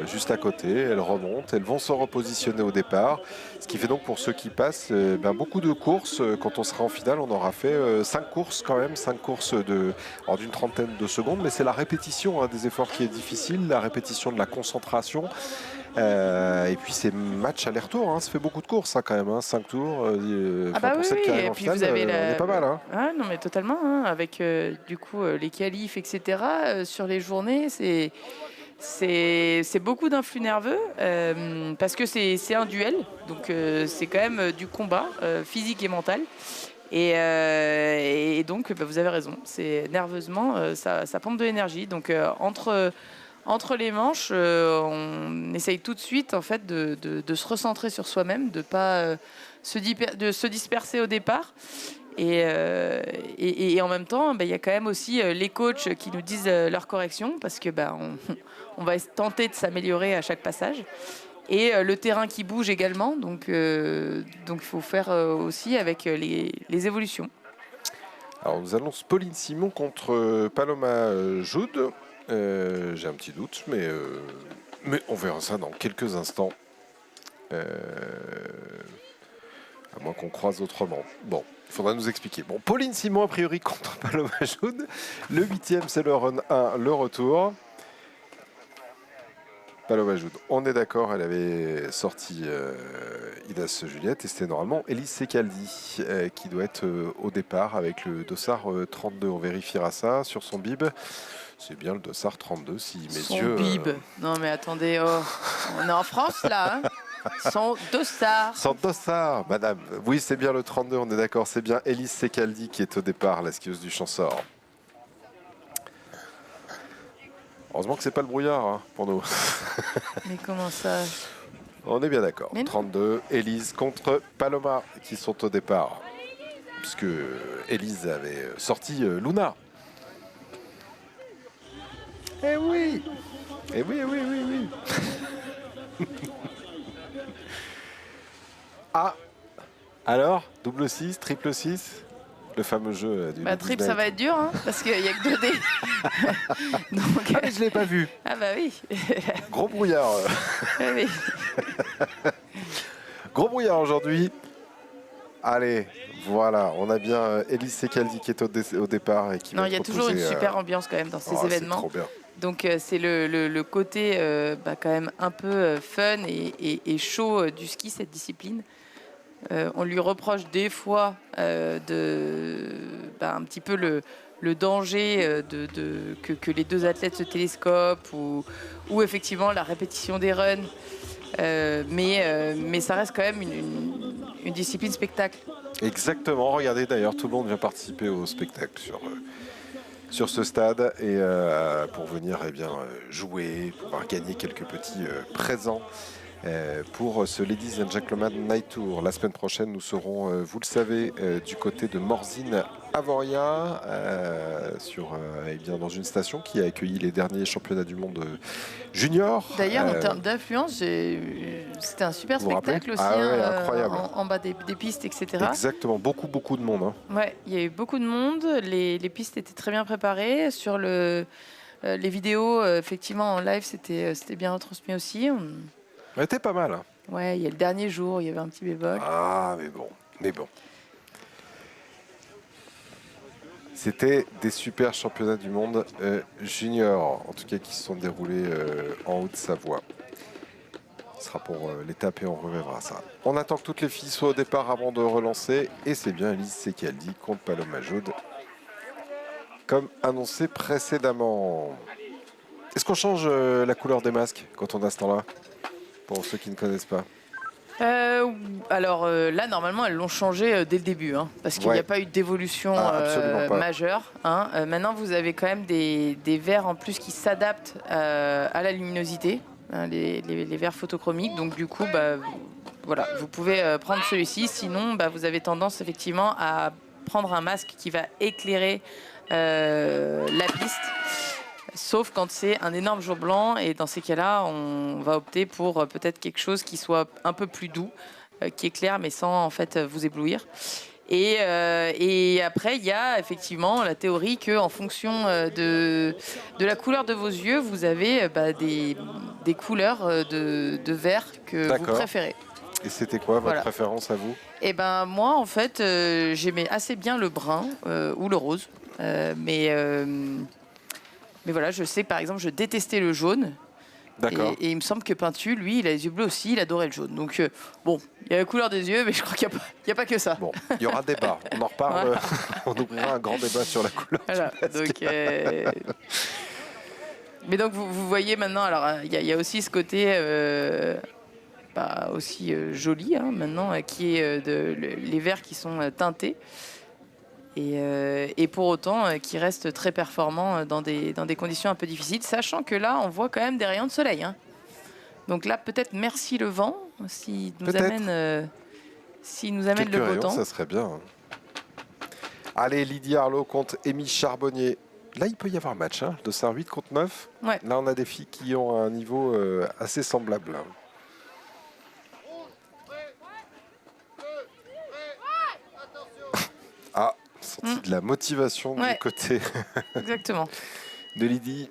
juste à côté, elles remontent. Elles vont se repositionner au départ. Ce qui fait donc pour ceux qui passent, beaucoup de courses. Quand on sera en finale, on aura fait 5 courses quand même. 5 courses d'une trentaine de secondes. Mais c'est la répétition des efforts qui est difficile. La répétition de la concentration. Et puis c'est match aller-retour, hein. Ça fait beaucoup de courses quand même, 5 tours. Pour celles qui arrivent en finale, vous avez on est pas mal. Hein. Ah non mais totalement, hein. Avec du coup les qualifs, etc. Sur les journées, c'est beaucoup d'influx nerveux parce que c'est un duel, donc c'est quand même du combat physique et mental. Et donc vous avez raison, c'est nerveusement ça pompe de l'énergie. Donc entre les manches, on essaye tout de suite en fait de se recentrer sur soi-même, de pas se disperser au départ. Et en même temps, il y a quand même aussi les coachs qui nous disent leurs corrections parce que on va tenter de s'améliorer à chaque passage. Et le terrain qui bouge également, donc il faut faire aussi avec les évolutions. Alors nous allons Pauline Simon contre Paloma Joude. J'ai un petit doute, mais on verra ça dans quelques instants. À moins qu'on croise autrement. Bon, il faudra nous expliquer. Bon, Pauline Simon, a priori, contre Paloma Joude. Le 8e, c'est le run 1, le retour. Paloma Joude, on est d'accord, elle avait sorti Idas Juliette et c'était normalement Elise Secaldi qui doit être au départ avec le dossard 32. On vérifiera ça sur son bib. C'est bien le dossard 32 si mes son yeux... bib. Non mais attendez, on est en France là. Son dossard. Son dossard, madame. Oui, c'est bien le 32, on est d'accord. C'est bien Elise Secaldi qui est au départ, la skieuse du Champsaur. Heureusement que c'est pas le brouillard pour nous. Mais comment ça? On est bien d'accord. 32, Elise contre Paloma qui sont au départ. Puisque Elise avait sorti Luna. Eh oui. Eh oui, oui, oui, oui. Ah. Alors, double 6, triple 6. Le fameux jeu du triple, ça va être dur, hein, parce qu'il n'y a que 2 dés. Donc, mais je ne l'ai pas vu. Ah bah oui. Gros brouillard. Oui. Gros brouillard aujourd'hui. Allez, voilà, on a bien Elise Secaldi qui est au départ. Et qui non, va il y a proposer, toujours une super ambiance quand même dans ces événements. C'est trop bien. Donc c'est le côté quand même un peu fun et chaud du ski, cette discipline. On lui reproche des fois un petit peu le danger que les deux athlètes se télescopent ou effectivement la répétition des runs. Mais ça reste quand même une discipline spectacle. Exactement, regardez d'ailleurs, tout le monde vient participer au spectacle sur ce stade et pour venir jouer, pouvoir gagner quelques petits présents pour ce Ladies and Gentlemen Night Tour. La semaine prochaine, nous serons, vous le savez, du côté de Morzine-Avoria, dans une station qui a accueilli les derniers championnats du monde junior. D'ailleurs, en termes d'influence, c'était un super spectacle aussi, incroyable. En bas des pistes, etc. Exactement, beaucoup de monde. Hein. Ouais, il y a eu beaucoup de monde, les pistes étaient très bien préparées. Sur les vidéos, effectivement, en live, c'était bien retransmis aussi. C'était pas mal. Hein. Ouais, il y a le dernier jour, il y avait un petit bémol. Ah, mais bon. C'était des super championnats du monde junior, en tout cas qui se sont déroulés en Haute-Savoie. Ce sera pour l'étape et on reverra ça. On attend que toutes les filles soient au départ avant de relancer. Et c'est bien Elise Secaldi contre Paloma Jaude, comme annoncé précédemment. Est-ce qu'on change la couleur des masques quand on a ce temps-là? Pour ceux qui ne connaissent pas. Alors là, normalement, elles l'ont changé dès le début, hein, parce qu'il n'y a pas eu d'évolution majeure. Hein. Maintenant, vous avez quand même des verres en plus qui s'adaptent à la luminosité, hein, les verres photochromiques. Donc du coup, voilà, vous pouvez prendre celui-ci. Sinon, vous avez tendance effectivement à prendre un masque qui va éclairer la piste. Sauf quand c'est un énorme jour blanc, et dans ces cas-là, on va opter pour peut-être quelque chose qui soit un peu plus doux, qui éclaire, mais sans en fait vous éblouir. Et après, il y a effectivement la théorie qu'en fonction de la couleur de vos yeux, vous avez des couleurs de vert que vous préférez. Et c'était quoi votre préférence à vous? Eh ben moi, en fait, j'aimais assez bien le brun ou le rose, mais voilà, je sais par exemple, je détestais le jaune. D'accord. Et il me semble que Pintu, lui, il a les yeux bleus aussi, il adorait le jaune. Donc bon, il y a la couleur des yeux, mais je crois qu'il n'y a pas que ça. Bon, il y aura débat, on en reparle, voilà. On ouvrira un grand débat sur la couleur. Voilà, donc, mais donc vous voyez maintenant, alors il y a aussi ce côté aussi joli, hein, maintenant, qui est les verres qui sont teintés. Et pour autant qui reste très performant dans des conditions un peu difficiles, sachant que là on voit quand même des rayons de soleil, hein. Donc là peut-être merci le vent s'il nous amène le beau temps. Ça serait bien. Allez, Lydie Arlot contre Amy Charbonnier. Là il peut y avoir match, hein, de 8 contre 9. Ouais. Là on a des filles qui ont un niveau assez semblable. Ah, senti de la motivation du côté exactement. de Lydie.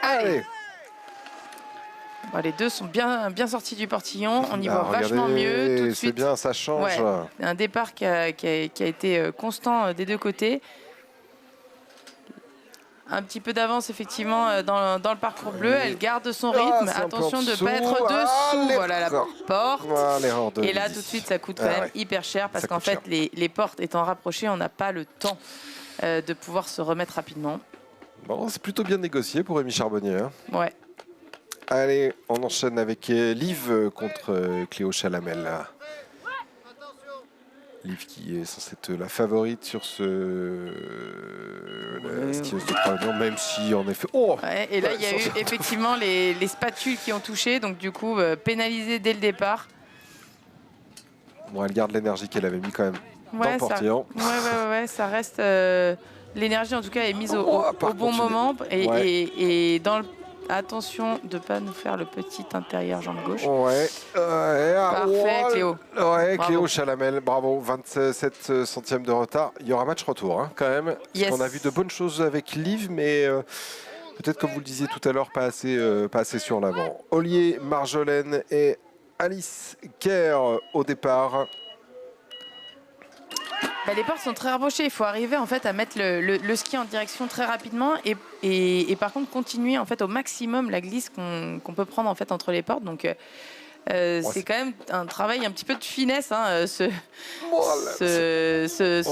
Allez. Bon, les deux sont bien sortis du portillon. On y voit vachement mieux tout de suite. C'est bien, ça change. Ouais. Un départ qui a été constant des deux côtés. Un petit peu d'avance effectivement dans le parcours bleu. Elle garde son rythme. Attention de ne pas être dessous. Voilà la porte. Et là tout de suite ça coûte quand même hyper cher parce qu'en fait les portes étant rapprochées, on n'a pas le temps de pouvoir se remettre rapidement. Bon, c'est plutôt bien négocié pour Amy Charbonnier. Hein. Ouais. Allez, on enchaîne avec Liv contre Cléo Chalamel. Liv qui est censée être la favorite sur la skieuse de Croix-Blanc, même si en effet... Oh et là, il y a eu effectivement les spatules qui ont touché, donc du coup, pénalisé dès le départ. Bon, elle garde l'énergie qu'elle avait mis quand même dans le portillon. Ouais, ça reste... l'énergie, en tout cas, est mise au bon moment. Et dans le... Attention de ne pas nous faire le petit intérieur jambe gauche. Parfait, Cléo. Cléo Chalamel, bravo. 27 centièmes de retard. Il y aura match retour, hein, quand même. Parce qu'on a vu de bonnes choses avec Liv, mais peut-être, comme vous le disiez tout à l'heure, pas assez sur l'avant. Ollier, Marjolaine et Alice Kerr au départ. Les portes sont très rapprochées. Il faut arriver en fait à mettre le ski en direction très rapidement et par contre continuer en fait au maximum la glisse qu'on peut prendre en fait entre les portes. Donc c'est quand même un travail un petit peu de finesse, hein, ce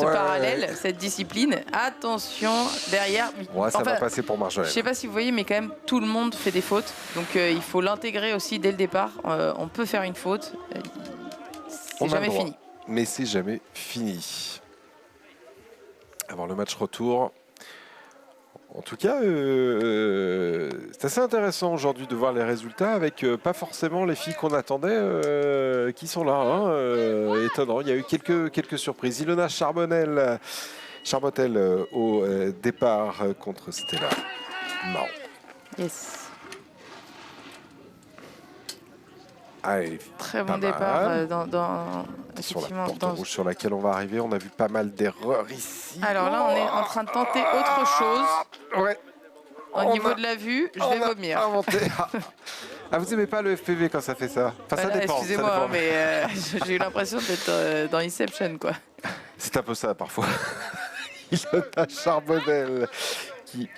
parallèle, cette discipline. Attention derrière. Ça va passer pour Marjolaine. Je sais pas si vous voyez, mais quand même tout le monde fait des fautes. Donc il faut l'intégrer aussi dès le départ. On peut faire une faute. C'est jamais fini. Mais c'est jamais fini. Avant le match retour. En tout cas, c'est assez intéressant aujourd'hui de voir les résultats avec pas forcément les filles qu'on attendait qui sont là. Hein, étonnant, il y a eu quelques surprises. Ilona Charbonel au départ contre Stella Mao. Yes. Allez, très bon départ sur la porte rouge sur laquelle on va arriver. On a vu pas mal d'erreurs ici. Alors là, on est en train de tenter autre chose. Ouais. Au niveau de la vue, je vais vomir. Vous aimez pas le FPV quand ça fait ça? Enfin, ça dépend. Excusez-moi, mais j'ai eu l'impression d'être dans Inception, quoi. C'est un peu ça, parfois. Ilona Charbonel qui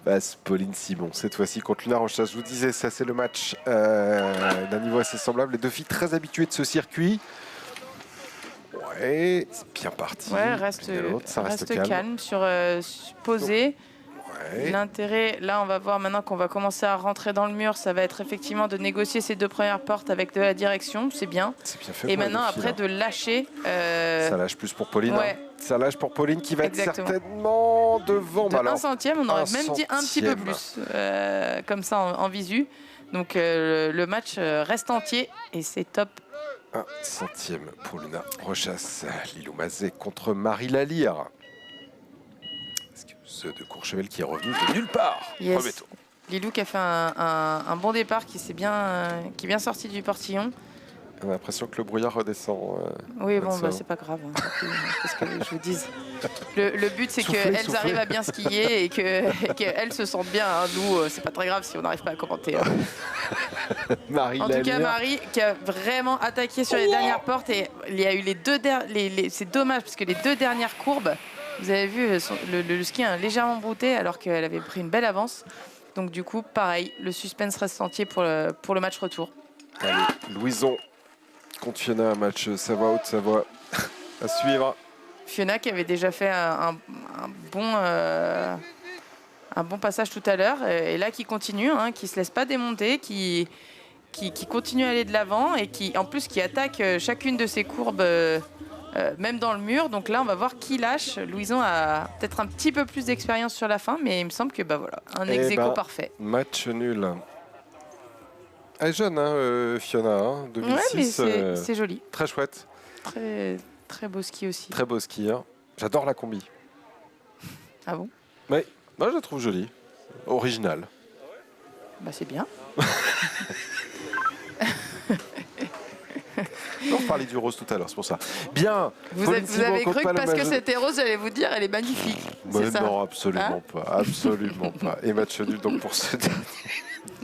passe Pauline Simon. Cette fois-ci contre Luna Rocha. Je vous disais, ça c'est le match d'un niveau assez semblable. Les deux filles très habituées de ce circuit. Ouais, c'est bien parti. Ouais, reste calme, posé. Ouais. L'intérêt, là, on va voir maintenant qu'on va commencer à rentrer dans le mur. Ça va être effectivement de négocier ces deux premières portes avec de la direction. C'est bien. C'est bien fait. Et maintenant, après, de lâcher. Ça lâche plus pour Pauline. Ouais. Hein. Ça lâche pour Pauline qui va être certainement devant. Un centième, on aurait même dit un petit peu plus. Comme ça, en visu. Donc, le match reste entier et c'est top. 1 centième pour Luna Rochas. Lilou Mazet contre Marie Lalire. Ce de Courchevel qui est revenu de nulle part. Yes. Lilou qui a fait un bon départ, qui est bien sorti du portillon. On a l'impression que le brouillard redescend. Oui, bon, c'est pas grave. Hein, qu'est-ce que je vous dise. Le but, c'est qu'elles arrivent à bien skier et qu'elles se sentent bien. Hein. Nous, c'est pas très grave si on n'arrive pas à commenter. Hein. En tout cas, Marie qui a vraiment attaqué sur les dernières portes. Et il y a eu c'est dommage parce que les deux dernières courbes, vous avez vu, le ski a légèrement brouté alors qu'elle avait pris une belle avance. Donc du coup, pareil, le suspense reste entier pour le match retour. Allez, Louison contre Fiona, un match Savoie-Haute-Savoie à suivre. Fiona qui avait déjà fait un bon passage tout à l'heure et là qui continue, hein, qui se laisse pas démonter, qui continue à aller de l'avant et qui en plus qui attaque chacune de ses courbes même dans le mur. Donc là on va voir qui lâche. Louison a peut-être un petit peu plus d'expérience sur la fin, mais il me semble que voilà, un ex-aequo parfait. Match nul. Elle est jeune, hein, Fiona, hein, 2006. Ouais, mais c'est joli. Très chouette. Très beau ski aussi. Très beau ski. Hein. J'adore la combi. Ah bon? Oui, moi je la trouve jolie. Originale. Bah c'est bien. On parlait du rose tout à l'heure, c'est pour ça. Bien. Vous avez cru que parce que c'était rose, j'allais vous dire, elle est magnifique. Mais non, absolument pas. Absolument pas. Et match nul donc pour ce dernier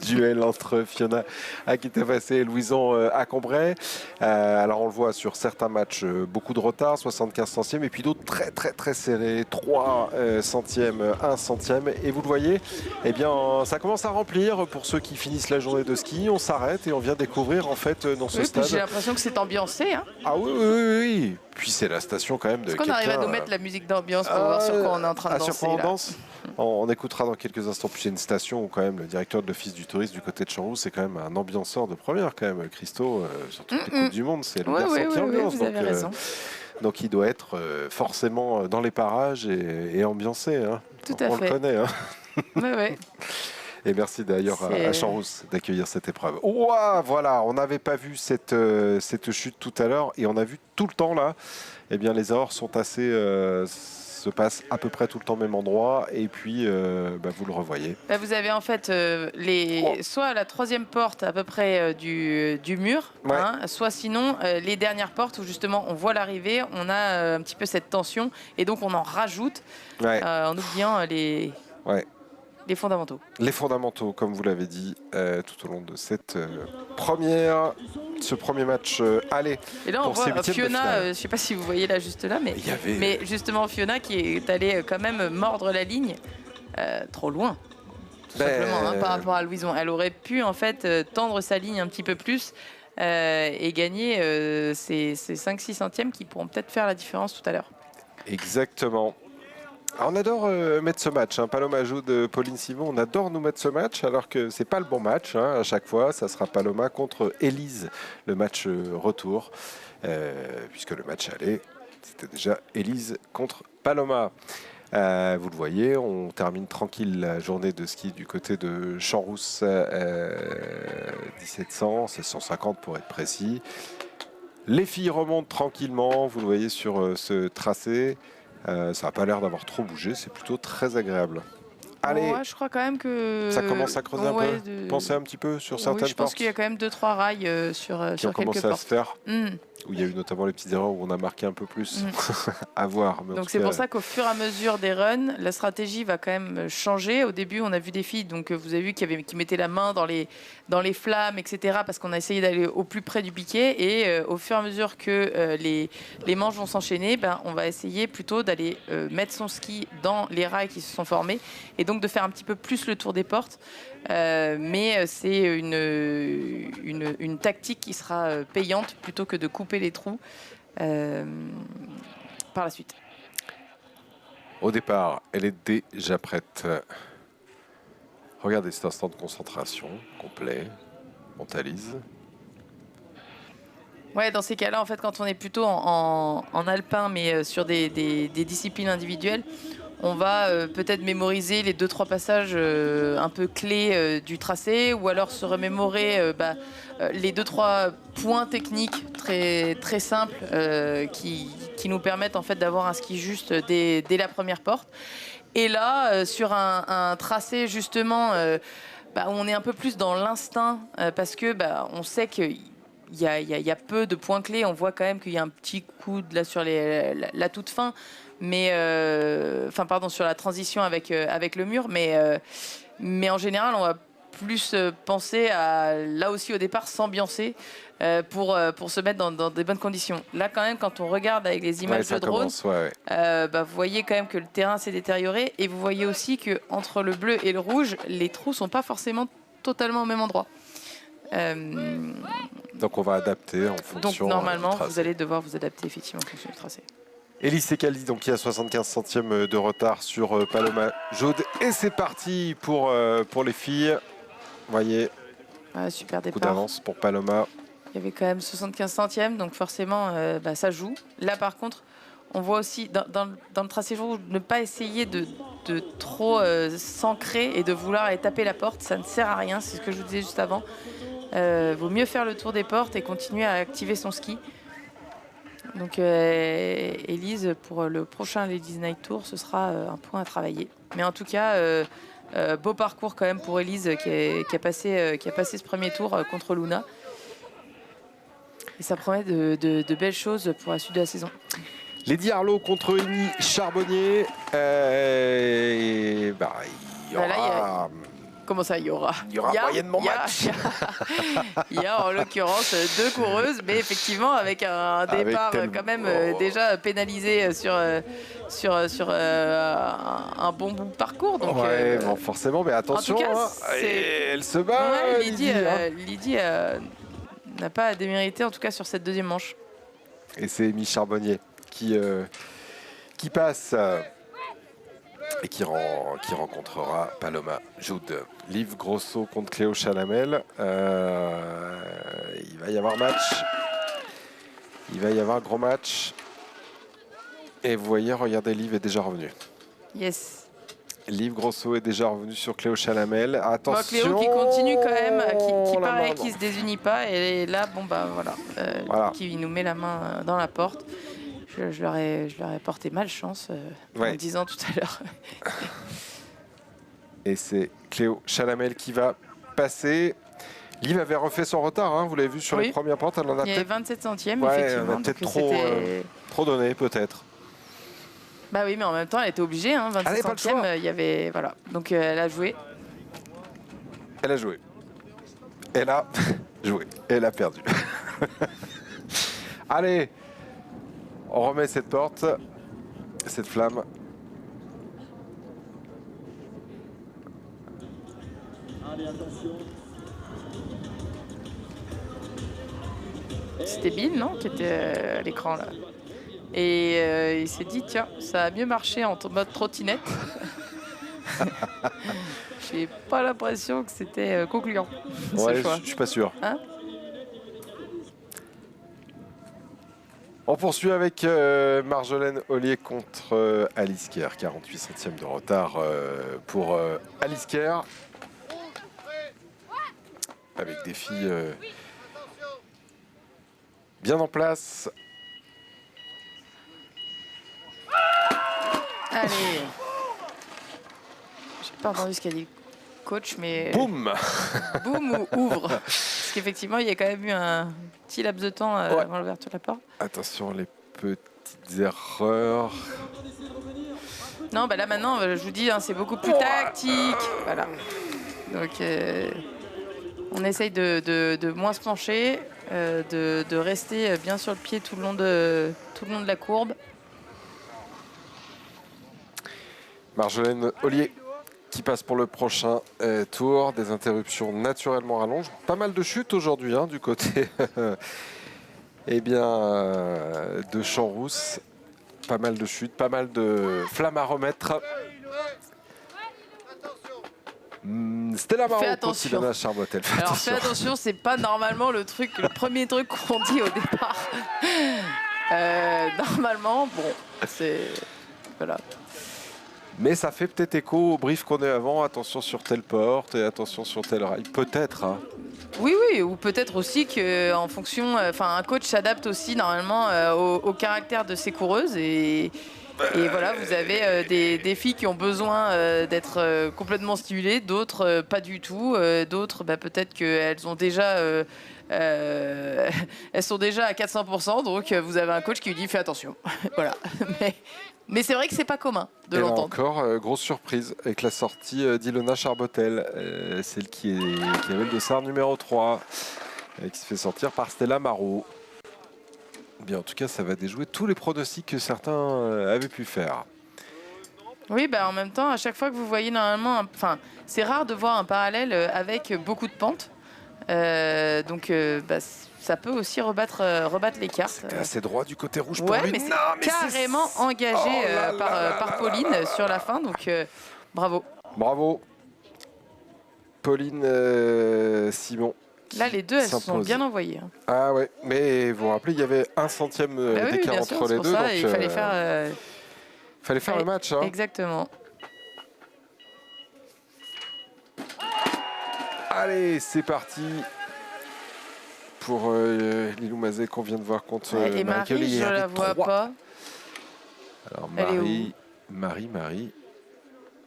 duel entre Fiona Akitavasé et Louison à Cambrai. Alors on le voit sur certains matchs, beaucoup de retard, 75 centièmes, et puis d'autres très très très serrés, 3 centièmes, 1 centième. Et vous le voyez, eh bien ça commence à remplir pour ceux qui finissent la journée de ski. On s'arrête et on vient découvrir en fait dans ce stade. J'ai l'impression que c'est ambiancé. Hein. Ah oui. Puis c'est la station quand même de. Est-ce qu'on arrive à nous mettre la musique d'ambiance pour voir sur quoi on est en train de danser? Sur quoi on danse? On écoutera dans quelques instants. Puis c'est une station où quand même le directeur de l'Office du tourisme du côté de Chanroux, c'est quand même un ambianceur de première quand même. Christo, sur toutes les Coupes du Monde, c'est le garçon qui ambiance. Vous avez raison. Donc il doit être forcément dans les parages et ambiancé. Hein. Tout à fait. On le connaît. Hein. Ouais. Et merci d'ailleurs à Chanroux d'accueillir cette épreuve. Ouah, voilà, on n'avait pas vu cette chute tout à l'heure et on a vu tout le temps là. Eh bien, les erreurs sont assez se passent à peu près tout le temps au même endroit et puis vous le revoyez. Vous avez en fait soit la troisième porte à peu près du mur, ouais. Hein, soit sinon les dernières portes où justement on voit l'arrivée, on a un petit peu cette tension et donc on en rajoute en oubliant les fondamentaux. Les fondamentaux, comme vous l'avez dit, tout au long de cette première de ce premier match aller. Et là, on pour ces voit huitièmes de Fiona, finale. je ne sais pas si vous voyez là, juste là, mais, Il y avait- mais justement Fiona qui est allée quand même mordre la ligne trop loin. Tout simplement, par rapport à Louison. Elle aurait pu en fait tendre sa ligne un petit peu plus et gagner ces 5-6 centièmes qui pourront peut-être faire la différence tout à l'heure. Exactement. Alors, on adore mettre ce match. Paloma joue de Pauline Simon. On adore nous mettre ce match alors que c'est pas le bon match. À chaque fois, ça sera Paloma contre Élise, le match retour. Puisque le match aller, c'était déjà Élise contre Paloma. Vous le voyez, on termine tranquille la journée de ski du côté de Champs-Rousse, 1700, c'est 150 pour être précis. Les filles remontent tranquillement, vous le voyez sur ce tracé. Ça n'a pas l'air d'avoir trop bougé, c'est plutôt très agréable. Allez, Ouais, je crois quand même que ça commence à creuser un peu. Pensez un petit peu sur certaines Oui, je pense portes qu'il y a quand même 2-3 rails sur qui ont quelques commencé à portes. se faire. Mm. Où il y a eu notamment les petites erreurs où on a marqué un peu plus à voir. Mais en Donc tout c'est cas, pour ça qu'au fur et à mesure des runs, la stratégie va quand même changer. Au début, on a vu des filles, donc vous avez vu qui mettaient la main dans les flammes, etc. Parce qu'on a essayé d'aller au plus près du piquet. Et au fur et à mesure que les manches vont s'enchaîner, on va essayer plutôt d'aller mettre son ski dans les rails qui se sont formés et donc de faire un petit peu plus le tour des portes. Mais c'est une tactique qui sera payante plutôt que de couper les trous par la suite. au départ, elle est déjà prête. Regardez cet instant de concentration complet. Mentalise. Ouais, dans ces cas-là, en fait, quand on est plutôt en alpin, mais sur des disciplines individuelles, on va peut-être mémoriser les 2-3 passages un peu clés du tracé, ou alors se remémorer les 2-3 points techniques très, très simples qui nous permettent en fait d'avoir un ski juste dès la première porte. Et là, sur un tracé justement où on est un peu plus dans l'instinct, parce que on sait que il y a peu de points clés. On voit quand même qu'il y a un petit coup là sur la toute fin, mais sur la transition avec le mur. Mais en général, on va plus penser à, là aussi au départ, s'ambiancer pour se mettre dans des bonnes conditions. Là, quand même, quand on regarde avec les images de drone, vous voyez quand même que le terrain s'est détérioré, et vous voyez aussi que entre le bleu et le rouge, les trous sont pas forcément totalement au même endroit. Donc on va adapter en fonction. Donc normalement, du tracé. vous allez devoir vous adapter effectivement en fonction du tracé. Élise Secaldi, donc qui a 75 centièmes de retard sur Paloma Jaude. Et c'est parti pour les filles. Vous voyez, Super coup départ. d'avance pour Paloma. Il y avait quand même 75 centièmes, donc forcément, ça joue. Là, par contre, on voit aussi dans le tracé rouge ne pas essayer de trop s'ancrer et de vouloir aller taper la porte. Ça ne sert à rien, c'est ce que je vous disais juste avant. Vaut mieux faire le tour des portes et continuer à activer son ski. Donc Élise, pour le prochain Ladies Night Tour, ce sera un point à travailler. Mais en tout cas, beau parcours quand même pour Élise qui a passé ce premier tour contre Luna. Et ça promet de belles choses pour la suite de la saison. Lady Arlo contre Amy Charbonnier. Il y aura... Comment ça, il y aura moyennement match. Il y a en l'occurrence 2 coureuses, mais effectivement avec un départ quand même déjà pénalisé sur un bon bout de parcours. Donc, forcément, mais attention, en tout cas, elle se bat. Lydie n'a pas à démériter, en tout cas sur cette deuxième manche. Et c'est Amy Charbonnier qui passe et qui rencontrera Paloma Jaude. Liv Grosso contre Cléo Chalamel. Il va y avoir match. Il va y avoir gros match. Et vous voyez, regardez, Liv est déjà revenu. Yes. Liv Grosso est déjà revenu sur Cléo Chalamel. Attention. Cléo qui continue quand même, qui se désunit pas. Et là, voilà. Qui nous met la main dans la porte. Je leur ai porté malchance en disant tout à l'heure. Et c'est Cléo Chalamel qui va passer. Liv avait refait son retard, vous l'avez vu sur les premières portes. Elle en a il y avait 27 centièmes, effectivement. Elle a peut-être trop donné, peut-être. Bah oui, mais en même temps, elle était obligée. 27 centièmes, il y avait... Voilà. Donc elle a joué. Elle a joué. Elle a joué. Elle a perdu. Allez, on remet cette porte, cette flamme. C'était Bill, non, qui était à l'écran là. Et il s'est dit, tiens, ça a mieux marché en mode trottinette. J'ai pas l'impression que c'était concluant, ce choix. Je suis pas sûr. Hein? On poursuit avec Marjolaine Ollier contre Alice Kerr. 48 centièmes de retard pour Alice Kerr. Avec des filles bien en place. Allez. J'ai pas entendu ce qu'a dit le coach, mais... Boum. Boum ou ouvre. Parce qu'effectivement, il y a quand même eu un petit laps de temps avant l'ouverture de la porte. Attention, les petites erreurs. Non, bah là maintenant, je vous dis, hein, c'est beaucoup plus tactique. Voilà. Donc, on essaye de moins se pencher, de rester bien sur le pied tout le long de la courbe. Marjolaine Ollier qui passe pour le prochain tour. Des interruptions naturellement rallonges. Pas mal de chutes aujourd'hui du côté de Champs-Rousse. Pas mal de chutes, pas mal de flammes à remettre. Stella Maro contre Ilona Charbottel. Alors fais attention, c'est pas normalement le premier truc qu'on dit au départ. Normalement, bon, c'est... Voilà. Mais ça fait peut-être écho au brief qu'on a avant. Attention sur telle porte et attention sur tel rail. Peut-être. Hein. Oui, oui, ou peut-être aussi qu'en fonction... Enfin, un coach s'adapte aussi normalement au caractère de ses coureuses. Et voilà, vous avez des filles qui ont besoin d'être complètement stimulées, d'autres pas du tout. D'autres, peut-être qu'elles ont déjà... elles sont déjà à 400%, donc vous avez un coach qui lui dit « fais attention ». Voilà. Mais c'est vrai que c'est pas commun de l'entendre. Encore, grosse surprise avec la sortie d'Ilona Charbottel, celle qui avait le dossard numéro 3, qui se fait sortir par Stella Maro. Bien, en tout cas, ça va déjouer tous les pronostics que certains avaient pu faire. Oui, en même temps, à chaque fois que vous voyez normalement... Enfin, c'est rare de voir un parallèle avec beaucoup de pentes. Donc, ça peut aussi rebattre les cartes. C'était assez droit du côté rouge pour ouais, lui. Mais c'est carrément engagé par Pauline sur la fin. Donc, bravo. Bravo. Pauline Simon. Là, les deux, elles se sont bien envoyées. Ah ouais, mais vous vous rappelez, il y avait 1 centième d'écart entre les deux. Ça, donc, il fallait faire... fallait faire le match. Hein. Exactement. Allez, c'est parti pour Lilou Mazet qu'on vient de voir contre et Marie, je la vois pas. Alors Marie.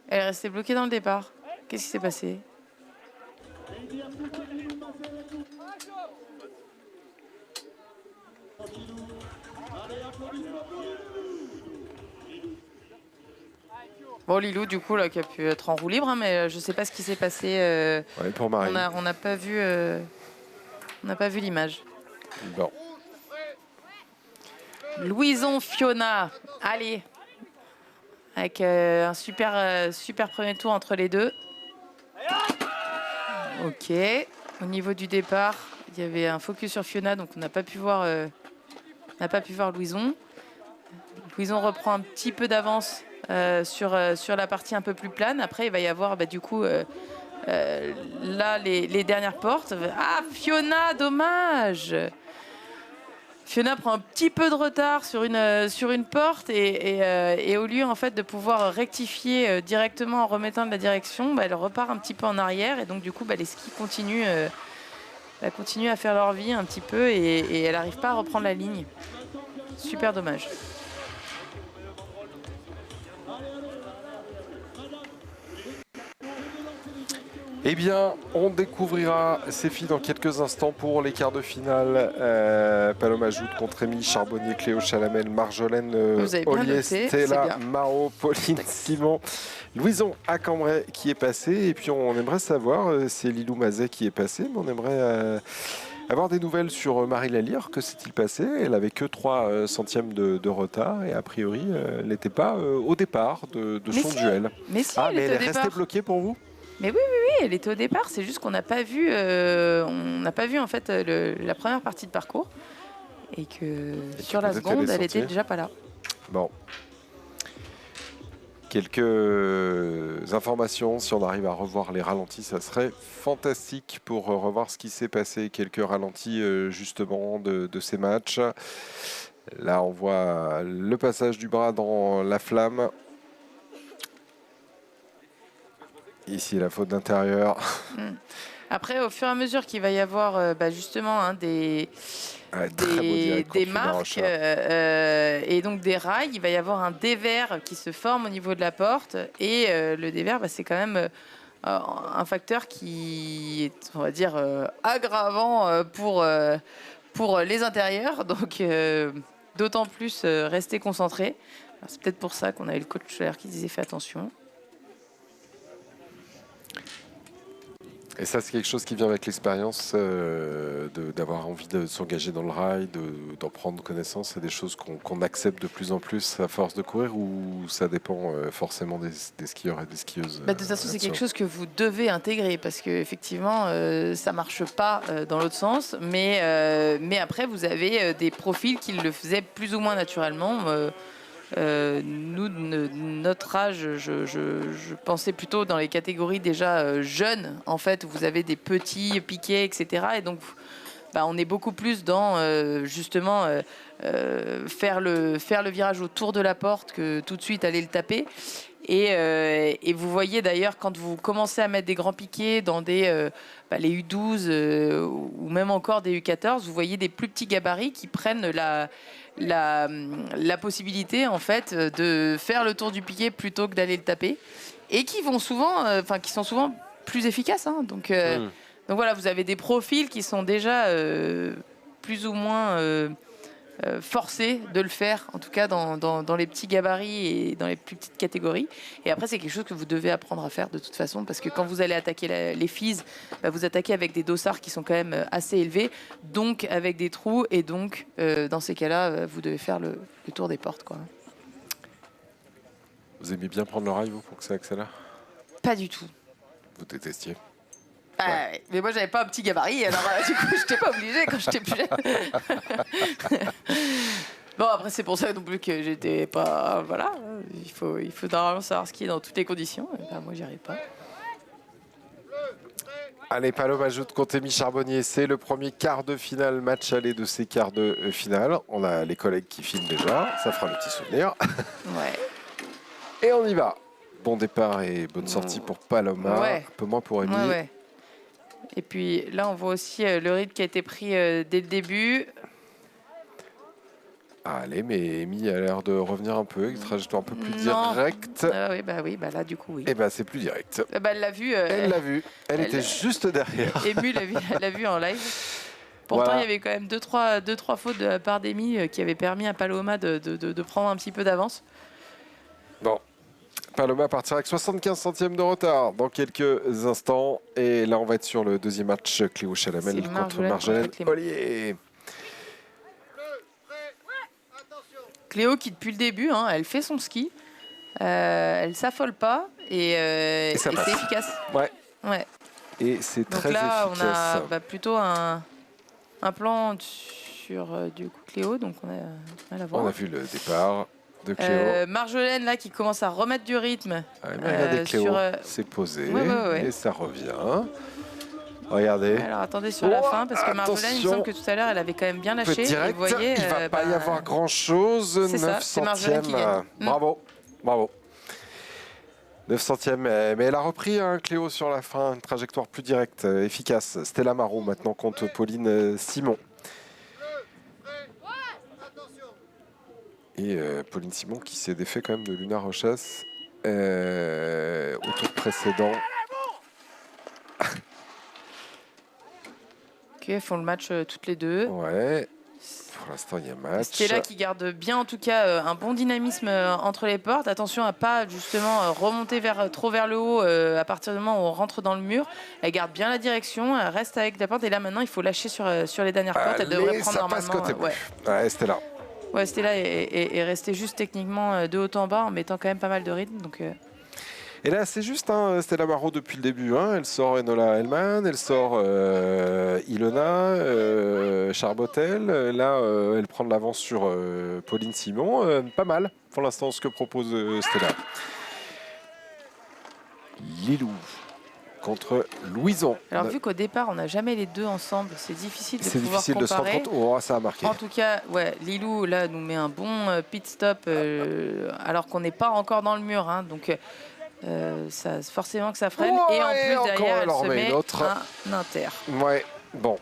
Elle est restée bloquée dans le départ. Qu'est-ce qui s'est passé? Bon, Lilou, du coup, là, qui a pu être en roue libre, mais je ne sais pas ce qui s'est passé. Pour Marie. On n'a pas vu, l'image. Bon. Louison Fiona, allez, avec un super premier tour entre les deux. Ok. Au niveau du départ, il y avait un focus sur Fiona, donc on n'a pas pu voir, Louison. Louison reprend un petit peu d'avance sur la partie un peu plus plane. Après, il va y avoir du coup là les dernières portes. Ah, Fiona, dommage. Fiona prend un petit peu de retard sur une porte et au lieu en fait de pouvoir rectifier directement en remettant de la direction, elle repart un petit peu en arrière et donc du coup les skis continuent à faire leur vie un petit peu et elle n'arrive pas à reprendre la ligne. Super dommage. Eh bien, on découvrira ces filles dans quelques instants pour les quarts de finale. Paloma Joute contre Amy Charbonnier, Cléo Chalamel, Marjolaine Ollier, Stella Maro, Pauline Simon, Louison Accambray qui est passé. Et puis on aimerait savoir, c'est Lilou Mazet qui est passé, mais on aimerait Avoir des nouvelles sur Marie Lalire, que s'est-il passé? Elle avait que 3 centièmes de retard et a priori, elle n'était pas au départ de son duel. Mais si, Ah, elle mais était elle au est restée départ. bloquée pour vous? Mais oui, elle était au départ. C'est juste qu'on n'a pas vu, en fait la première partie de parcours et que sur la peut-être elle est seconde, elle était sortie. déjà pas là. Bon. Quelques informations, si on arrive à revoir les ralentis, ça serait fantastique pour revoir ce qui s'est passé. Quelques ralentis justement de ces matchs. Là, on voit le passage du bras dans la flamme. Ici, la faute d'intérieur. Après, au fur et à mesure qu'il va y avoir justement des marques et donc des rails, il va y avoir un dévers qui se forme au niveau de la porte. Et le dévers, c'est quand même un facteur qui est, on va dire, aggravant pour les intérieurs. Donc, d'autant plus rester concentré. C'est peut-être pour ça qu'on avait le coach Solaire qui disait fais attention. Et ça, c'est quelque chose qui vient avec l'expérience, d'avoir envie de s'engager dans le rail, d'en prendre connaissance. C'est des choses qu'on accepte de plus en plus à force de courir, ou ça dépend forcément des skieurs et des skieuses? De toute façon, c'est quelque chose que vous devez intégrer parce qu'effectivement, ça marche pas dans l'autre sens. Mais après, vous avez des profils qui le faisaient plus ou moins naturellement. Nous, notre âge, je pensais plutôt dans les catégories déjà jeunes, en fait, où vous avez des petits piquets, etc. Et donc, on est beaucoup plus dans justement faire le virage autour de la porte que tout de suite aller le taper. Et vous voyez d'ailleurs, quand vous commencez à mettre des grands piquets dans les U12 ou même encore des U14, vous voyez des plus petits gabarits qui prennent la possibilité en fait de faire le tour du piquet plutôt que d'aller le taper, et qui vont souvent, qui sont souvent plus efficaces. Hein. Donc voilà, vous avez des profils qui sont déjà plus ou moins forcés de le faire, en tout cas dans les petits gabarits et dans les plus petites catégories. Et après, c'est quelque chose que vous devez apprendre à faire de toute façon, parce que quand vous allez attaquer les FIS, vous attaquez avec des dossards qui sont quand même assez élevés, donc avec des trous, et donc dans ces cas-là, vous devez faire le tour des portes, quoi. Vous aimez bien prendre le rail, vous, pour que ça accélère? Pas du tout. Vous détestiez? Ouais. Mais moi, j'avais pas un petit gabarit, alors du coup, je n'étais pas obligée quand j'étais plus jeune. Bon, après, c'est pour ça non plus que j'étais pas... Voilà, il faut normalement savoir skier dans toutes les conditions. Et moi, j'y arrive pas. Allez, Paloma ajoute contre Amy Charbonnier. C'est le premier quart de finale, match aller de ces quarts de finale. On a les collègues qui filment déjà, ça fera le petit souvenir. Ouais. Et on y va. Bon départ et bonne sortie pour Paloma, Ouais. un peu moins pour Amy. Ouais. Et puis là, on voit aussi le rythme qui a été pris dès le début. Allez, mais Amy a l'air de revenir un peu, une trajectoire un peu plus directe. Oui, là, du coup, oui. Et c'est plus direct. Elle l'a vu. Elle l'a vu. Elle était juste derrière. Amy l'a vu en live. Pourtant, voilà. Il y avait quand même deux, trois fautes de la part d'Amy qui avaient permis à Paloma de prendre un petit peu d'avance. Bon. Paloma partira avec 75 centièmes de retard dans quelques instants. Et là, on va être sur le deuxième match, Cléo Chalamel contre Marjolaine Ollier. Cléo qui, depuis le début, elle fait son ski. Elle s'affole pas et c'est efficace. Ouais. Et c'est très efficace. Donc là, on a plutôt un plan sur du coup Cléo. Donc on a la voir. On a vu le départ de Cléo. Marjolaine là qui commence à remettre du rythme. Regardez, Cléo s'est posée et ça revient. Regardez. Alors attendez sur la fin, parce que Marjolaine, il me semble que tout à l'heure, elle avait quand même bien lâché. Direct, vous voyez, il ne va pas y avoir grand-chose. 9 centièmes. Bravo. 9 centièmes. Mais elle a repris Cléo sur la fin, une trajectoire plus directe, efficace. Stella Marot maintenant contre Pauline Simon. Et Pauline Simon qui s'est défait quand même de Luna Rochas au tour précédent. Elles font le match toutes les deux. Ouais. Pour l'instant, il y a match. Stella qui garde bien, en tout cas, un bon dynamisme entre les portes. Attention à pas justement remonter trop vers le haut à partir du moment où on rentre dans le mur. Elle garde bien la direction, elle reste avec la porte. Et là, maintenant, il faut lâcher sur les dernières portes. Elle devrait prendre normalement. Stella. Ouais, Stella est restée juste techniquement de haut en bas en mettant quand même pas mal de rythme. Donc, Et là, c'est juste Stella Marot depuis le début. Elle sort Enola Hellman, elle sort Ilona, Charbotel. Là, elle prend de l'avance sur Pauline Simon. Pas mal pour l'instant ce que propose Stella. Lilou contre Louison. Alors vu qu'au départ on n'a jamais les deux ensemble, c'est difficile de pouvoir comparer. C'est difficile de se rendre compte. Oh, ça a marqué. En tout cas, ouais, Lilou là nous met un bon pit stop alors qu'on n'est pas encore dans le mur. Donc ça, forcément que ça freine. Et en plus derrière elle se met un inter. Ouais, bon.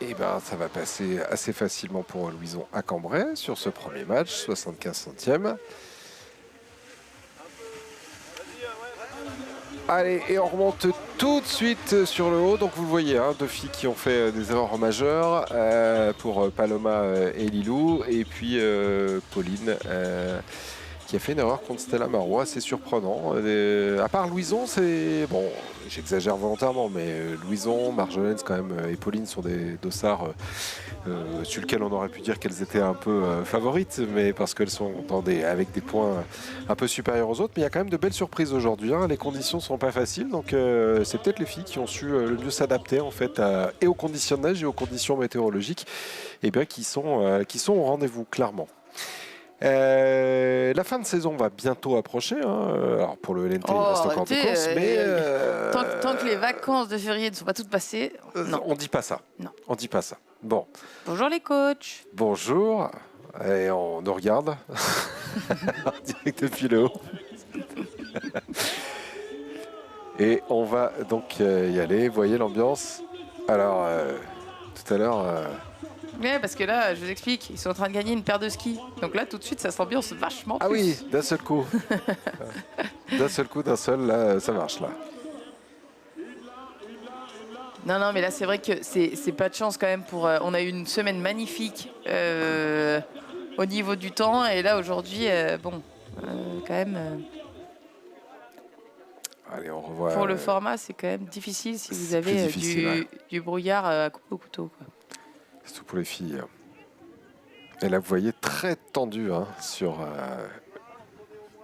Et ben ça va passer assez facilement pour Louison à Cambrai sur ce premier match, 75 centièmes. Allez, et on remonte tout de suite sur le haut. Donc vous le voyez, deux filles qui ont fait des erreurs majeures pour Paloma et Lilou. Et puis Pauline qui a fait une erreur contre Stella Marois, c'est surprenant. À part Louison, c'est... Bon, j'exagère volontairement, mais Louison, Marjolaine quand même, et Pauline sont des dossards sur lesquels on aurait pu dire qu'elles étaient un peu favorites, mais parce qu'elles sont avec des points un peu supérieurs aux autres. Mais il y a quand même de belles surprises aujourd'hui. Les conditions ne sont pas faciles, donc c'est peut-être les filles qui ont su le mieux s'adapter en fait et aux conditions de neige et aux conditions météorologiques, et bien qui sont au rendez-vous clairement. La fin de saison va bientôt approcher. Alors pour le LNT, il reste encore des courses, mais tant que les vacances de février ne sont pas toutes passées, non. On dit pas ça. Non. On dit pas ça. Bon. Bonjour les coachs. Bonjour. Et on nous regarde en direct depuis le haut. Et on va donc y aller. Vous voyez l'ambiance. Alors tout à l'heure. Oui, parce que là, je vous explique, ils sont en train de gagner une paire de skis. Donc là, tout de suite, ça s'ambiance vachement plus. Ah oui, d'un seul coup. d'un seul, là, ça marche, là. Non, mais là, c'est vrai que c'est pas de chance quand même pour... on a eu une semaine magnifique au niveau du temps. Et là, aujourd'hui, quand même... Allez, on revoit... Pour le format, c'est quand même difficile si vous avez du brouillard à couper au couteau, quoi. Surtout pour les filles. Et là, vous voyez, très tendu sur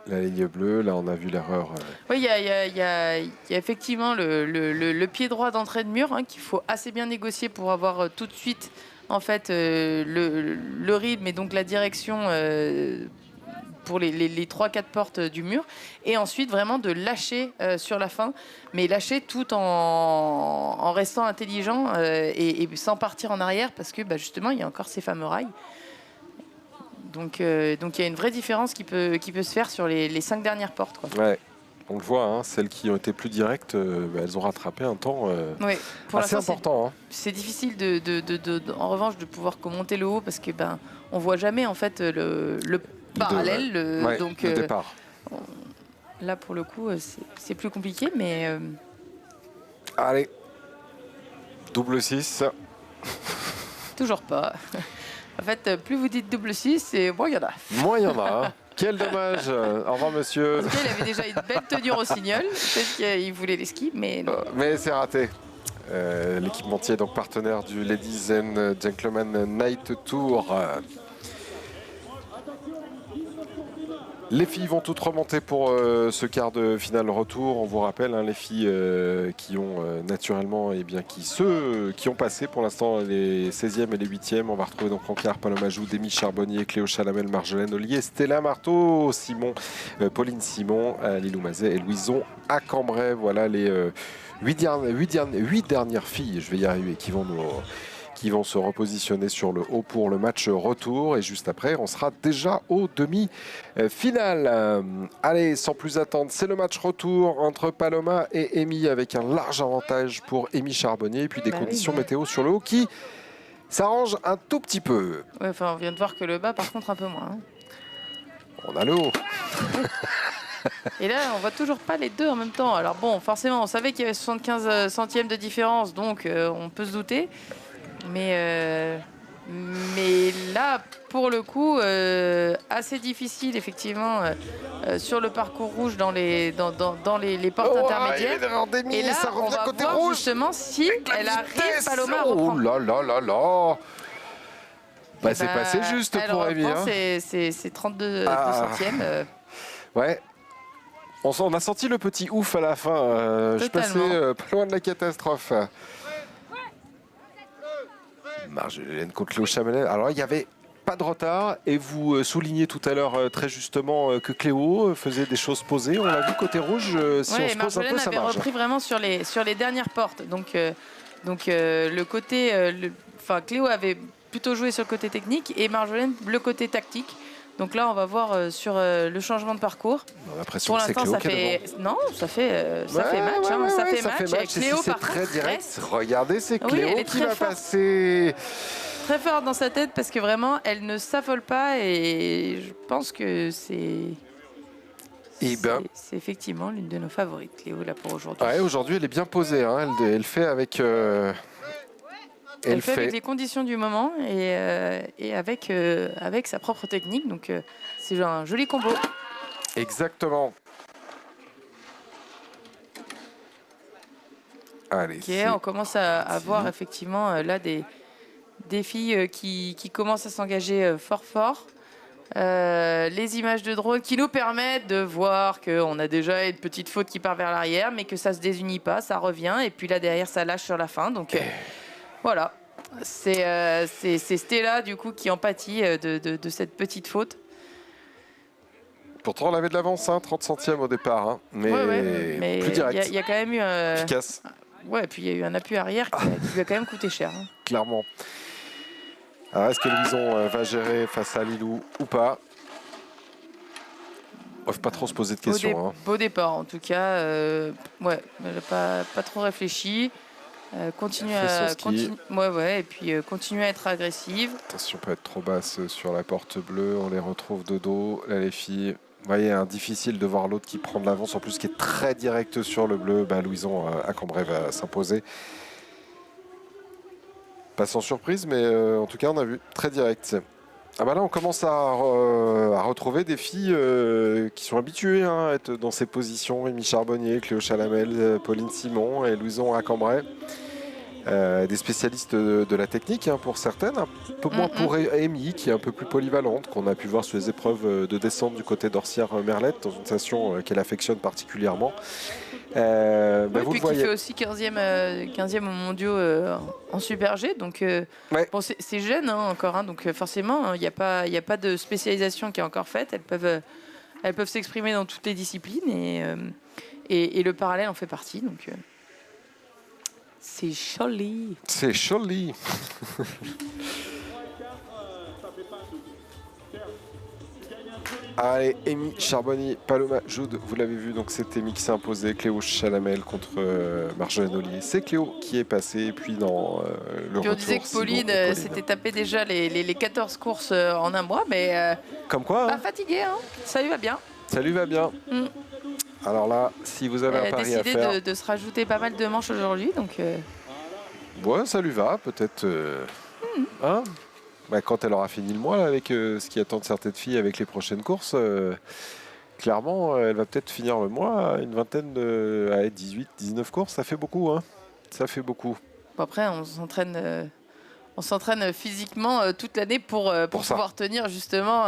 la ligne bleue. Là, on a vu l'erreur. Oui, il y a effectivement le pied droit d'entrée de mur qu'il faut assez bien négocier pour avoir tout de suite en fait, le rythme et donc la direction pour les 3-4 portes du mur. Et ensuite, vraiment de lâcher sur la fin, mais lâcher tout en restant intelligent et sans partir en arrière parce que justement, il y a encore ces fameux rails. Donc il y a une vraie différence qui peut se faire sur les 5 dernières portes, quoi. Ouais, on le voit, celles qui ont été plus directes, elles ont rattrapé un temps assez important. C'est difficile en revanche de pouvoir commenter le haut parce que on voit jamais en fait le parallèle, le départ. Là pour le coup c'est plus compliqué, mais allez, double 6. Toujours pas. En fait, plus vous dites double 6, et moins il y en a. Moins il y en a. Quel dommage. Au revoir, monsieur. En tout cas, il avait déjà une belle tenue rossignol. Peut-être qu'il voulait les skis, mais non. Mais c'est raté. L'équipementier est donc partenaire du Ladies and Gentlemen Night Tour. Les filles vont toutes remonter pour ce quart de finale retour. On vous rappelle, les filles qui ont naturellement, qui ont passé pour l'instant les 16e et les 8e. On va retrouver donc en quart Paloma Jou, Demi Charbonnier, Cléo Chalamel, Marjolaine Ollier, Stella Marteau, Pauline Simon, Lilou Mazet et Louison à Cambrai. Voilà les 8 dernières filles, je vais y arriver, qui vont se repositionner sur le haut pour le match retour. Et juste après, on sera déjà au demi-finale. Allez, sans plus attendre, c'est le match retour entre Paloma et Amy avec un large avantage pour Amy Charbonnier. Et puis des conditions météo sur le haut qui s'arrangent un tout petit peu. Ouais, on vient de voir que le bas, par contre, un peu moins. On a le haut. Et là, on voit toujours pas les deux en même temps. Alors bon, forcément, on savait qu'il y avait 75 centièmes de différence, donc on peut se douter. Mais Mais là, pour le coup, assez difficile, effectivement, sur le parcours rouge dans les portes intermédiaires. Et là, ça on revient va côté voir rouge. justement si elle arrive, Paloma, à Oh reprendre. là là là là. Bah, Eh c'est ben, passé juste elle pour Amy. reprend Hein. ses 32 Ah. centièmes. Ouais. On a senti le petit ouf à la fin. Je passais pas loin de la catastrophe. Marjolaine contre Cléo Chamalel. Alors, il n'y avait pas de retard. Et vous soulignez tout à l'heure très justement que Cléo faisait des choses posées. On l'a vu côté rouge. Si on se pose un peu, ça avait marche. repris vraiment sur les dernières portes. Donc le côté... Cléo avait plutôt joué sur le côté technique et Marjolaine le côté tactique. Donc là, on va voir sur le changement de parcours. On a l'impression Pour que c'est l'instant, Cléo ça fait... Non, ça fait match. Ça fait match. Cléo, c'est par très contre, direct. reste... Regardez, c'est Oui, Cléo elle est qui très va forte. passer. Très fort dans sa tête parce que vraiment, elle ne s'affole pas et je pense que c'est effectivement l'une de nos favorites, Cléo, là pour aujourd'hui. Ouais, aujourd'hui, elle est bien posée. Hein. Elle fait avec... Elle fait avec les conditions du moment et avec sa propre technique. Donc, c'est un joli combo. Exactement. Allez, Okay, on commence à voir effectivement là des filles qui commencent à s'engager fort. Les images de drone qui nous permettent de voir qu'on a déjà une petite faute qui part vers l'arrière, mais que ça se désunit pas, ça revient. Et puis là, derrière, ça lâche sur la fin. Donc, voilà. C'est Stella, du coup, qui en pâtit de cette petite faute. Pourtant, on avait de l'avance, hein, 30 centièmes au départ, hein, mais plus direct. Il y a quand même eu efficace. Ouais, puis il y a eu un appui arrière qui lui a quand même coûté cher. Hein. Clairement. Alors, est-ce que Louison va gérer face à Lilou ou pas? On ne faut pas trop se poser de questions. Beau départ, en tout cas. Elle n'a pas trop réfléchi. Continue et puis continue à être agressive. Attention, pas être trop basse sur la porte bleue. On les retrouve de dos. Là, les filles, vous voyez, difficile de voir l'autre qui prend de l'avance. En plus, qui est très direct sur le bleu. Louison à Cambrai va s'imposer. Pas sans surprise, mais en tout cas, on a vu très direct. Là, on commence à retrouver des filles qui sont habituées à être dans ces positions. Amy Charbonnier, Cléo Chalamel, Pauline Simon et Louison à Cambrai. Des spécialistes de la technique pour certaines, un peu moins pour Amy qui est un peu plus polyvalente, qu'on a pu voir sur les épreuves de descente du côté d'Orsières-Merlette, dans une station qu'elle affectionne particulièrement. Vous le voyez. Qui fait aussi 15e au mondiaux en Super G, donc bon, c'est jeune encore, donc forcément il n'y a pas de spécialisation qui est encore faite, elles peuvent s'exprimer dans toutes les disciplines et le parallèle en fait partie, donc c'est joli. C'est joli. Allez, Amy Charbonnier, Paloma Joude, vous l'avez vu, donc c'était Amy qui s'est imposé, Cléo Chalamel contre Marjolaine Ollier. C'est Cléo qui est passée, et puis dans le retour... On disait que Pauline s'était tapé déjà les 14 courses en un mois, mais comme quoi, pas fatiguée, ça lui va bien. Ça lui va bien. Alors là, si vous avez un pari à faire... Elle a décidé de se rajouter pas mal de manches aujourd'hui, donc... Ouais, ça lui va, peut-être... quand elle aura fini le mois là, avec ce qui attend de certaines filles avec les prochaines courses, clairement, elle va peut-être finir le mois à une vingtaine de 18, 19 courses. Ça fait beaucoup, Ça fait beaucoup. Bon, après, on s'entraîne physiquement toute l'année pour pouvoir tenir justement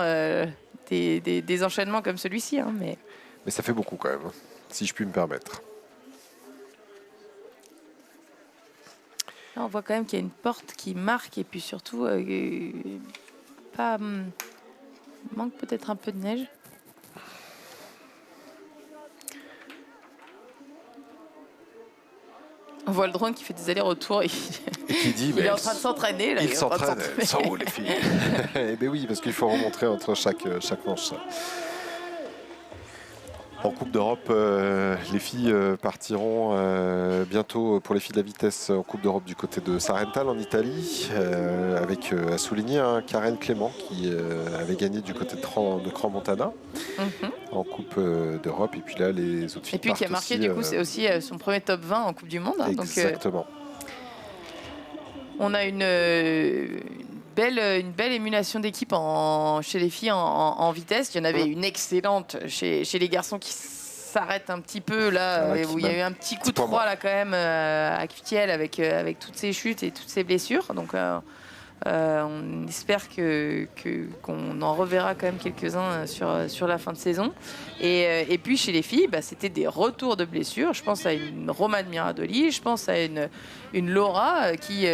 des enchaînements comme celui-ci. Mais ça fait beaucoup quand même, si je puis me permettre. Là, on voit quand même qu'il y a une porte qui marque et puis surtout, manque peut-être un peu de neige. On voit le drone qui fait des allers-retours et qui dit, il est en train de s'entraîner. Il s'entraîne, sans vous les filles. Eh oui, parce qu'il faut remontrer entre chaque manche. En Coupe d'Europe, les filles partiront bientôt pour les filles de la vitesse en Coupe d'Europe du côté de Sarental en Italie, avec à souligner Karen Clément qui avait gagné du côté de Crans-Montana en Coupe d'Europe. Et puis là, les autres filles. Et puis qui a marqué, du coup, c'est aussi son premier top 20 en Coupe du Monde. Exactement. Donc, on a une une belle émulation d'équipe chez les filles en vitesse. Il y en avait une excellente chez les garçons qui s'arrête un petit peu là, où il y a eu un petit coup de froid là quand même à Cutiel avec toutes ces chutes et toutes ces blessures. Donc on espère qu'on en reverra quand même quelques-uns sur la fin de saison. Et puis chez les filles, c'était des retours de blessures. Je pense à une Romane Miradoli, je pense à une Laura qui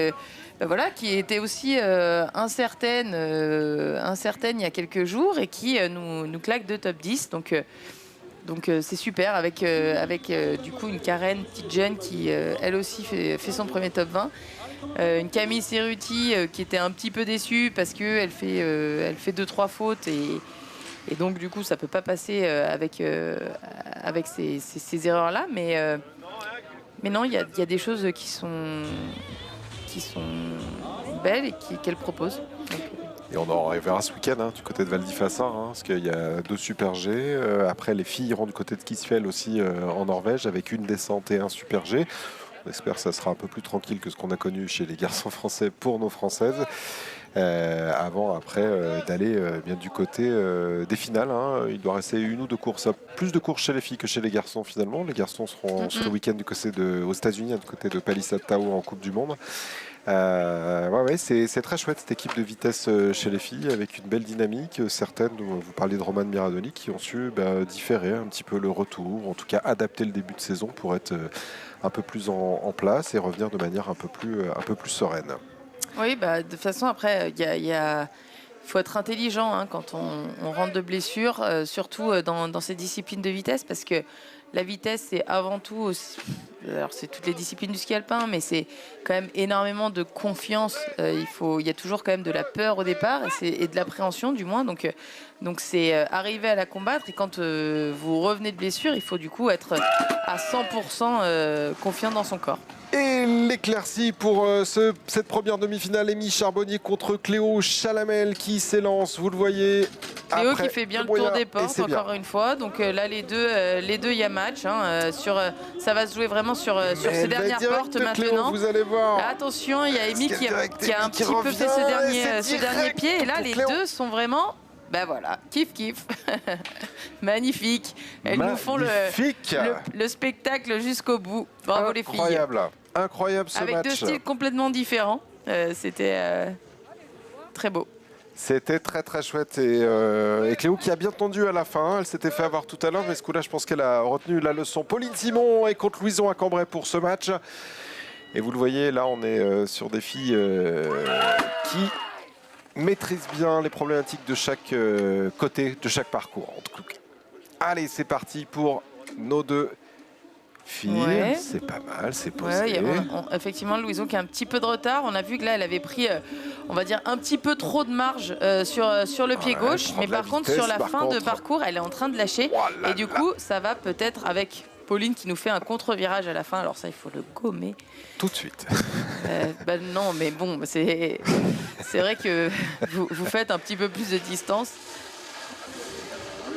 était aussi incertaine il y a quelques jours et qui nous claque 2 top 10. Donc c'est super avec du coup une Karen, petite jeune qui elle aussi fait son premier top 20. Une Camille Cerruti qui était un petit peu déçue parce qu'elle fait 2-3 fautes et donc du coup ça peut pas passer avec ces erreurs-là. Mais non, il y a des choses qui sont belles et qu'elle propose. Et on en reverra ce week-end du côté de Val d'Ifassa, parce qu'il y a 2 super G. Après, les filles iront du côté de Kisfjell aussi en Norvège avec une descente et un super G. On espère que ça sera un peu plus tranquille que ce qu'on a connu chez les garçons français pour nos françaises. Après d'aller bien du côté des finales. Il doit rester 1 ou 2 courses. Plus de courses chez les filles que chez les garçons finalement. Les garçons seront ce week-end aux États-Unis, du côté de Palisade Tao en Coupe du Monde. C'est très chouette cette équipe de vitesse chez les filles avec une belle dynamique. Certaines, vous parliez de Romane Miradoli, qui ont su différer un petit peu le retour, en tout cas adapter le début de saison pour être un peu plus en place et revenir de manière un peu plus sereine. Oui, de toute façon, après, il faut être intelligent quand on rentre de blessure, surtout dans ces disciplines de vitesse, parce que la vitesse, c'est avant tout aussi, alors c'est toutes les disciplines du ski alpin, mais c'est quand même énormément de confiance. Il y a toujours quand même de la peur au départ et de l'appréhension du moins. Donc c'est arriver à la combattre. Et quand vous revenez de blessure, il faut du coup être à 100% confiant dans son corps. Et l'éclaircie pour cette première demi-finale, Émy Charbonnier contre Cléo Chalamel qui s'élance, vous le voyez. Cléo qui fait bien le tour des portes encore une fois. Donc là, les deux, il y a match. Ça va se jouer vraiment sur ces dernières portes maintenant. Cléo, vous allez voir. Là, attention, il y a Émy qui a un petit peu fait ce dernier pied. Et là, les deux sont vraiment... voilà, kiff. Magnifique. Elles nous font le spectacle jusqu'au bout. Bravo les filles. Incroyable ce match. Avec 2 styles complètement différents. C'était très beau. C'était très très chouette et Cléo qui a bien tendu à la fin. Elle s'était fait avoir tout à l'heure, mais ce coup-là, je pense qu'elle a retenu la leçon. Pauline Simon est contre Louison à Cambrai pour ce match. Et vous le voyez, là, on est sur des filles qui maîtrisent bien les problématiques de chaque côté, de chaque parcours. En tout cas. Allez, c'est parti pour nos 2 filles. Ouais. C'est pas mal, c'est posé. Effectivement, Louison qui a un petit peu de retard. On a vu que là, elle avait pris, on va dire, un petit peu trop de marge sur le pied gauche. Mais par contre, sur la fin de parcours, elle est en train de lâcher. Et du coup, ça va peut-être avec Pauline qui nous fait un contre-virage à la fin. Alors ça, il faut le gommer. Tout de suite. Non, mais bon, c'est vrai que vous faites un petit peu plus de distance.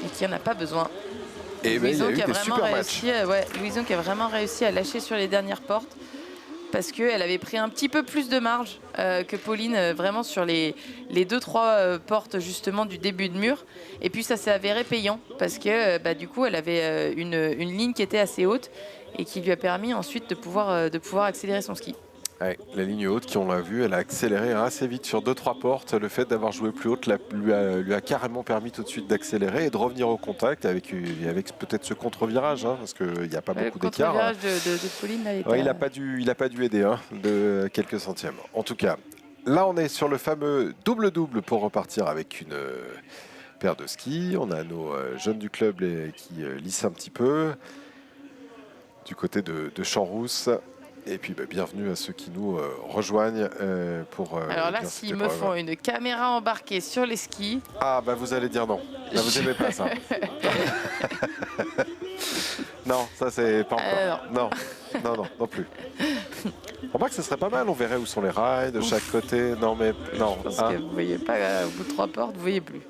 Et qu'il n'y en a pas besoin. Et Louison qui a vraiment réussi, Louison qui a vraiment réussi à lâcher sur les dernières portes parce qu'elle avait pris un petit peu plus de marge que Pauline vraiment sur les 2-3 portes justement du début de mur. Et puis ça s'est avéré payant parce que du coup elle avait une ligne qui était assez haute et qui lui a permis ensuite de pouvoir accélérer son ski. Ouais, la ligne haute, qui on l'a vu, elle a accéléré assez vite sur 2-3 portes. Le fait d'avoir joué plus haute lui a carrément permis tout de suite d'accélérer et de revenir au contact avec peut-être ce contre-virage, parce qu'il n'y a pas beaucoup d'écart. Le contre-virage de Pauline, il n'a pas dû aider de quelques centièmes. En tout cas, là on est sur le fameux double-double pour repartir avec une paire de skis. On a nos jeunes du club qui lissent un petit peu du côté de Champs-Rousse. Et puis bienvenue à ceux qui nous rejoignent pour... Alors là, s'ils me font une caméra embarquée sur les skis... Ah vous allez dire non. Là, vous n'aimez pas ça. Non, ça c'est pas encore. Non plus. On voit que ce serait pas mal, on verrait où sont les rails de chaque côté. Non. Parce que vous voyez pas, au bout de 3 portes, vous voyez plus.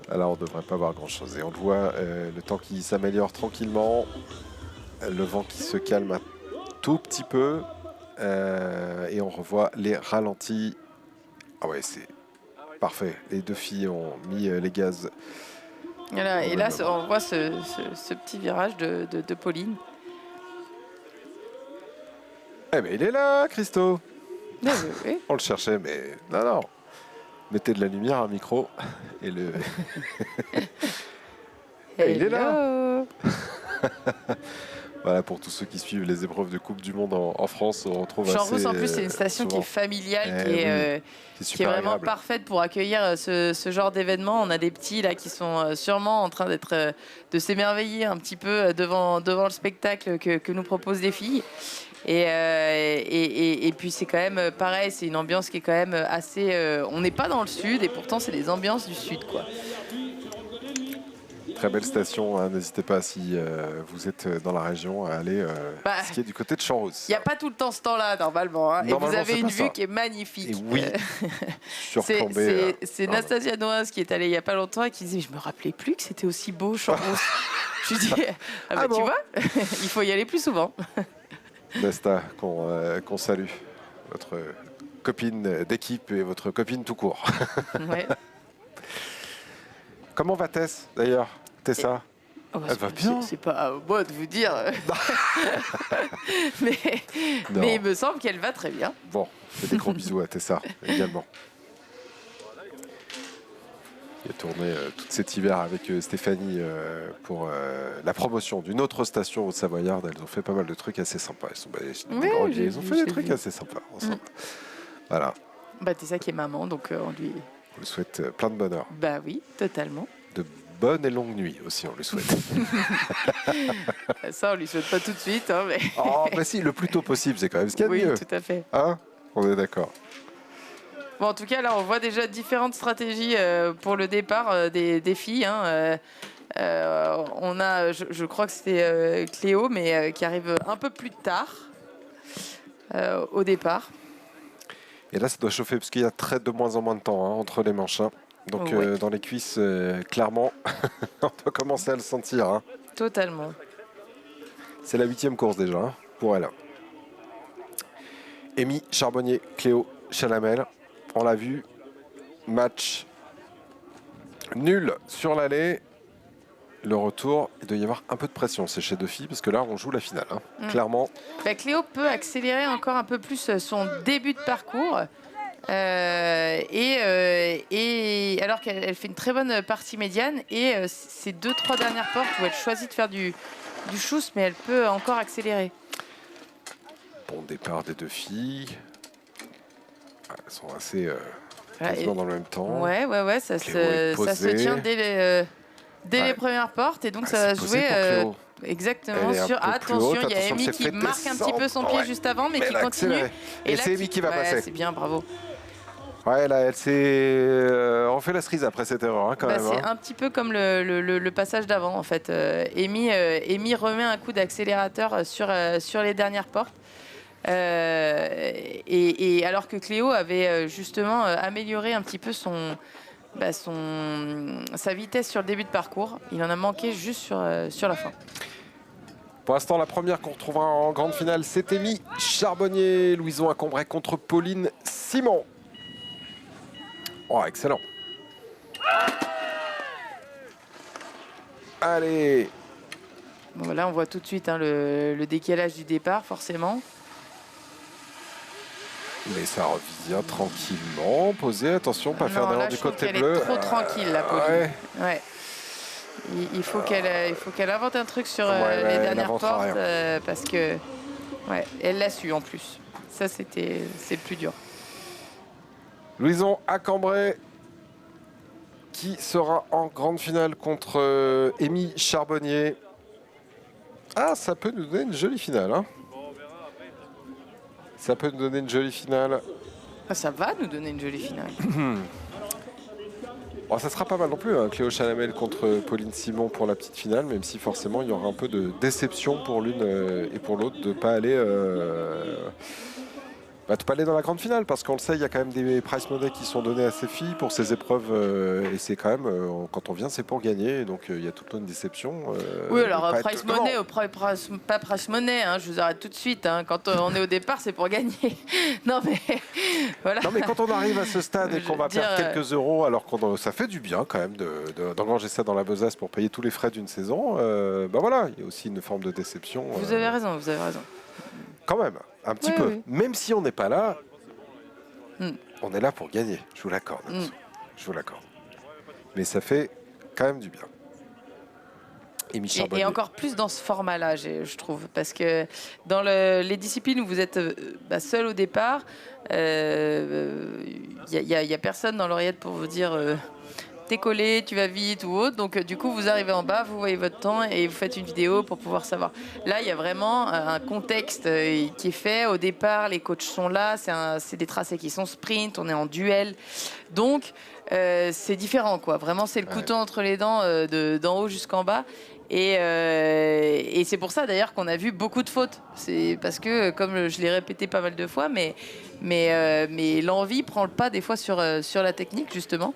Alors on devrait pas voir grand chose. Et on le voit, le temps qui s'améliore tranquillement, le vent qui se calme tout petit peu et on revoit les ralentis. Ah ouais, c'est parfait. Les deux filles ont mis les gaz. Voilà, et là, on voit ce petit virage de Pauline. Eh ben il est là, Christo. Ah, oui. On le cherchait, mais non. Mettez de la lumière, un micro, et le... Et il est là. Voilà, pour tous ceux qui suivent les épreuves de Coupe du Monde en France, on retrouve Champs-Rousse, en plus, c'est une station souvent. qui est familiale, qui est vraiment agréable. parfaite pour accueillir ce genre d'événement. On a des petits là qui sont sûrement en train de s'émerveiller un petit peu devant le spectacle que nous proposent les filles. Et puis c'est quand même pareil, c'est une ambiance qui est quand même assez... on n'est pas dans le sud et pourtant c'est des ambiances du sud, quoi. Très belle station, hein. N'hésitez pas si vous êtes dans la région à aller skier du côté de Champs-Rousse. Il n'y a pas tout le temps ce temps-là normalement, hein. Et vous avez une vue qui est magnifique. Et oui, surplombée. C'est Nastasia Noaz qui est allée il n'y a pas longtemps et qui disait, je me rappelais plus que c'était aussi beau Champs-Rousse. Je lui dis, bon. Tu vois, il faut y aller plus souvent. Nasta, qu'on salue, votre copine d'équipe et votre copine tout court. Ouais. Comment va Tess d'ailleurs, Tessa? Elle va bien. C'est pas à moi de vous dire. mais il me semble qu'elle va très bien. Bon, fais des gros bisous à Tessa également. Il a tourné tout cet hiver avec Stéphanie pour la promotion d'une autre station au Savoyard. Elles ont fait pas mal de trucs assez sympas. Ils ont fait des trucs assez sympas ensemble. Voilà. Bah, Tessa qui est maman, donc on lui souhaite plein de bonheur. Bah oui, totalement. De bonnes et longues nuits aussi, on lui souhaite. Ça, on lui souhaite pas tout de suite. Hein, mais... Oh, bah si, le plus tôt possible, c'est quand même ce qu'il y a de mieux. Oui, tout à fait. Hein? On est d'accord. Bon, en tout cas, là, on voit déjà différentes stratégies pour le départ des filles. Hein. On a, je crois que c'était Cléo, mais qui arrive un peu plus tard au départ. Et là, ça doit chauffer parce qu'il y a de moins en moins de temps entre les manches. Hein. Donc, dans les cuisses, clairement, on doit commencer à le sentir. Hein. Totalement. C'est la 8e course déjà pour elle. Amy Charbonnier, Cléo Chalamel. On l'a vu, match nul sur l'aller. Le retour, il doit y avoir un peu de pression, c'est chez deux filles, parce que là, on joue la finale, clairement. Bah, Cléo peut accélérer encore un peu plus son début de parcours. Et alors qu'elle fait une très bonne partie médiane. Et ces 2-3 dernières portes où elle choisit de faire du chousse, mais elle peut encore accélérer. Bon départ des deux filles. Elles sont assez quasiment dans le même temps. Ouais, ça se tient dès les premières portes. Et donc ça va se jouer exactement sur... Attention, il y a Amy qui marque un petit peu son pied juste avant, mais qui continue. Et c'est Amy qui va passer. C'est bien, bravo. Ouais, là, elle s'est refait la cerise après cette erreur, quand même. C'est un petit peu comme le passage d'avant, en fait. Amy remet un coup d'accélérateur sur les dernières portes. Et alors que Cléo avait justement amélioré un petit peu sa vitesse sur le début de parcours, il en a manqué juste sur la fin. Pour l'instant, la première qu'on retrouvera en grande finale, c'est Amy Charbonnier. Louison à Cambrai contre Pauline Simon. Oh, excellent. Allez. Bon, là, on voit tout de suite le décalage du départ, forcément. Mais ça revient tranquillement. Posé, attention, pas faire d'erreur du côté bleu. Elle est trop tranquille, la Pauline. Ouais. Il faut qu'elle invente un truc sur les dernières portes parce que elle l'a su en plus. Ça, c'est le plus dur. Louison à Cambrai qui sera en grande finale contre Amy Charbonnier. Ah, ça peut nous donner une jolie finale. Ça peut nous donner une jolie finale. Ça va nous donner une jolie finale. Bon, ça sera pas mal non plus, Cléo Chalamel contre Pauline Simon pour la petite finale, même si forcément il y aura un peu de déception pour l'une et pour l'autre de ne pas aller Bah, tu peux aller dans la grande finale parce qu'on le sait, il y a quand même des prize money qui sont donnés à ces filles pour ces épreuves et c'est quand même, quand on vient, c'est pour gagner. Donc il y a tout le temps une déception. Oui, alors prize money, pas prize money, hein, je vous arrête tout de suite. Hein, quand on est au départ, c'est pour gagner. Non, mais voilà. Non, mais quand on arrive à ce stade et qu'on va perdre quelques euros, alors que ça fait du bien quand même d'engranger ça dans la besace pour payer tous les frais d'une saison, bah voilà, il y a aussi une forme de déception. Vous avez raison, vous avez raison. Quand même, un petit peu. Oui. Même si on n'est pas là, on est là pour gagner. Je vous l'accorde. Je vous l'accorde. Mais ça fait quand même du bien. Et encore plus dans ce format-là, je trouve. Parce que dans les disciplines où vous êtes seul au départ, il n'y a personne dans l'oreillette pour vous dire t'es collé, tu vas vite ou autre. Donc du coup, vous arrivez en bas, vous voyez votre temps et vous faites une vidéo pour pouvoir savoir. Là, il y a vraiment un contexte qui est fait. Au départ, les coachs sont là. C'est des tracés qui sont sprint. On est en duel. Donc, c'est différent, quoi. Vraiment, c'est le couteau entre les dents d'en haut jusqu'en bas. Et c'est pour ça d'ailleurs qu'on a vu beaucoup de fautes. C'est parce que, comme je l'ai répété pas mal de fois, mais l'envie prend le pas des fois sur la technique justement.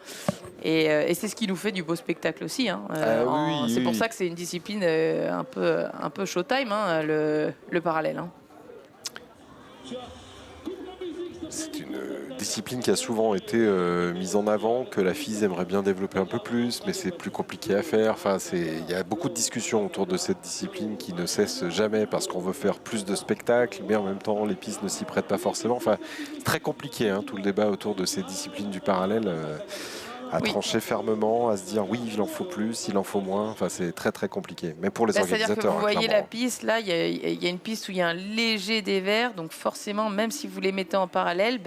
Et c'est ce qui nous fait du beau spectacle aussi. Hein. C'est pour ça que c'est une discipline un peu showtime, hein, le parallèle. Hein. C'est une discipline qui a souvent été mise en avant, que la FIS aimerait bien développer un peu plus, mais c'est plus compliqué à faire. Enfin, il y a beaucoup de discussions autour de cette discipline qui ne cessent jamais parce qu'on veut faire plus de spectacles, mais en même temps, les pistes ne s'y prêtent pas forcément. Enfin, c'est très compliqué, hein, tout le débat autour de ces disciplines du parallèle. À trancher fermement, à se dire oui, il en faut plus, il en faut moins. Enfin, c'est très très compliqué. Mais pour les organisateurs, c'est-à-dire que vous voyez clairement. la piste, là, il y a une piste où il y a un léger dévers, donc forcément, même si vous les mettez en parallèle,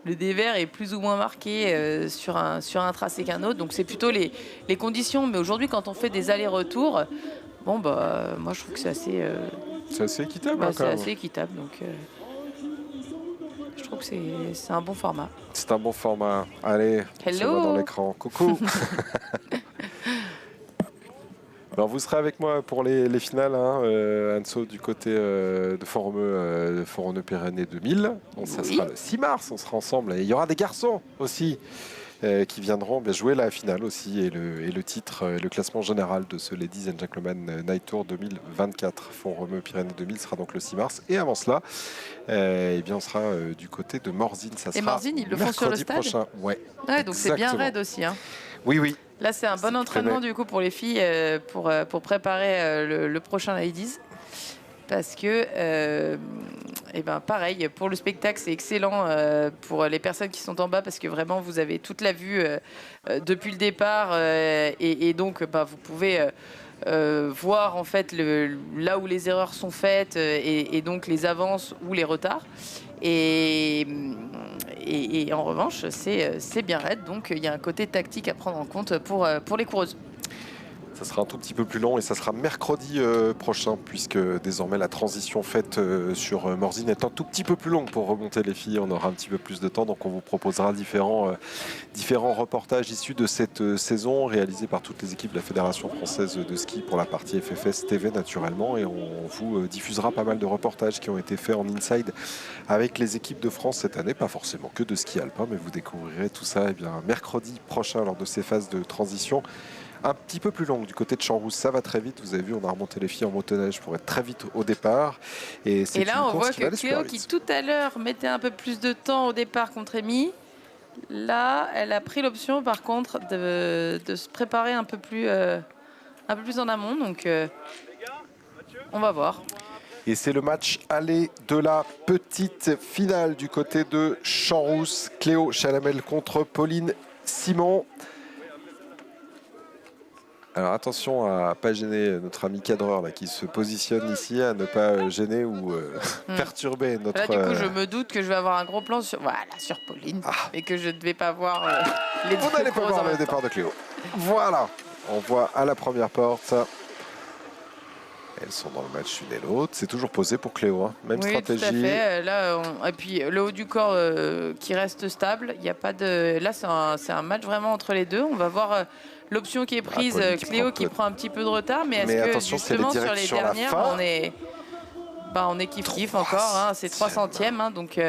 le dévers est plus ou moins marqué sur un tracé qu'un autre. Donc c'est plutôt les conditions. Mais aujourd'hui, quand on fait des allers-retours, moi je trouve que c'est assez. C'est assez équitable. C'est assez équitable, donc. Je trouve que c'est un bon format. C'est un bon format. Allez, on se voit dans l'écran. Coucou. Alors vous serez avec moi pour les finales, hein, Anso du côté de Font-Romeu-Pyrénées 2000. Donc, ça sera le 6 mars, on sera ensemble. Et il y aura des garçons aussi qui viendront jouer la finale aussi et le titre et le classement général de ce Ladies and Gentlemen Night Tour 2024. Font-Romeu-Pyrénées 2000 sera donc le 6 mars. Et avant cela, on sera du côté de Morzine. Ça sera Morzine, ils le font sur le stade prochain. Ouais, donc c'est bien raide aussi. Hein. Oui. Là, c'est un bon entraînement du coup pour les filles pour préparer le prochain Ladies. Parce que, pareil, pour le spectacle, c'est excellent pour les personnes qui sont en bas parce que vraiment, vous avez toute la vue depuis le départ et donc, vous pouvez voir en fait là où les erreurs sont faites et donc les avances ou les retards. Et en revanche, c'est bien raide, donc il y a un côté tactique à prendre en compte pour les coureuses. Ça sera un tout petit peu plus long et ça sera mercredi prochain puisque désormais la transition faite sur Morzine est un tout petit peu plus longue pour remonter les filles. On aura un petit peu plus de temps, donc on vous proposera différents reportages issus de cette saison réalisés par toutes les équipes de la Fédération française de ski pour la partie FFS TV naturellement, et on vous diffusera pas mal de reportages qui ont été faits en inside avec les équipes de France cette année, pas forcément que de ski alpin, mais vous découvrirez tout ça mercredi prochain lors de ces phases de transition un petit peu plus longue du côté de Champs-Rousse. Ça va très vite, vous avez vu, on a remonté les filles en motoneige pour être très vite au départ. Et là, on voit que Cléo, qui tout à l'heure mettait un peu plus de temps au départ contre Amy, là, elle a pris l'option par contre de se préparer un peu plus en amont. Donc, on va voir. Et c'est le match aller de la petite finale du côté de Champs-Rousse. Cléo Chalamel contre Pauline Simon. Alors attention à ne pas gêner notre ami cadreur là, qui se positionne ici, à ne pas gêner ou perturber notre... Là du coup je me doute que je vais avoir un gros plan sur Pauline et que je ne vais pas voir les deux. On n'allait pas voir le départ de Cléo. Voilà, on voit à la première porte. Elles sont dans le match l'une et l'autre. C'est toujours posé pour Cléo, hein. Même stratégie. Tout à fait. Là, et puis le haut du corps qui reste stable. Il y a pas de. Là, c'est un match vraiment entre les deux. On va voir l'option qui est prise. Cléo qui prend un petit peu de retard, mais est-ce que justement sur les dernières, Bah, on est kiff-kiff encore, hein, c'est 300e, hein, donc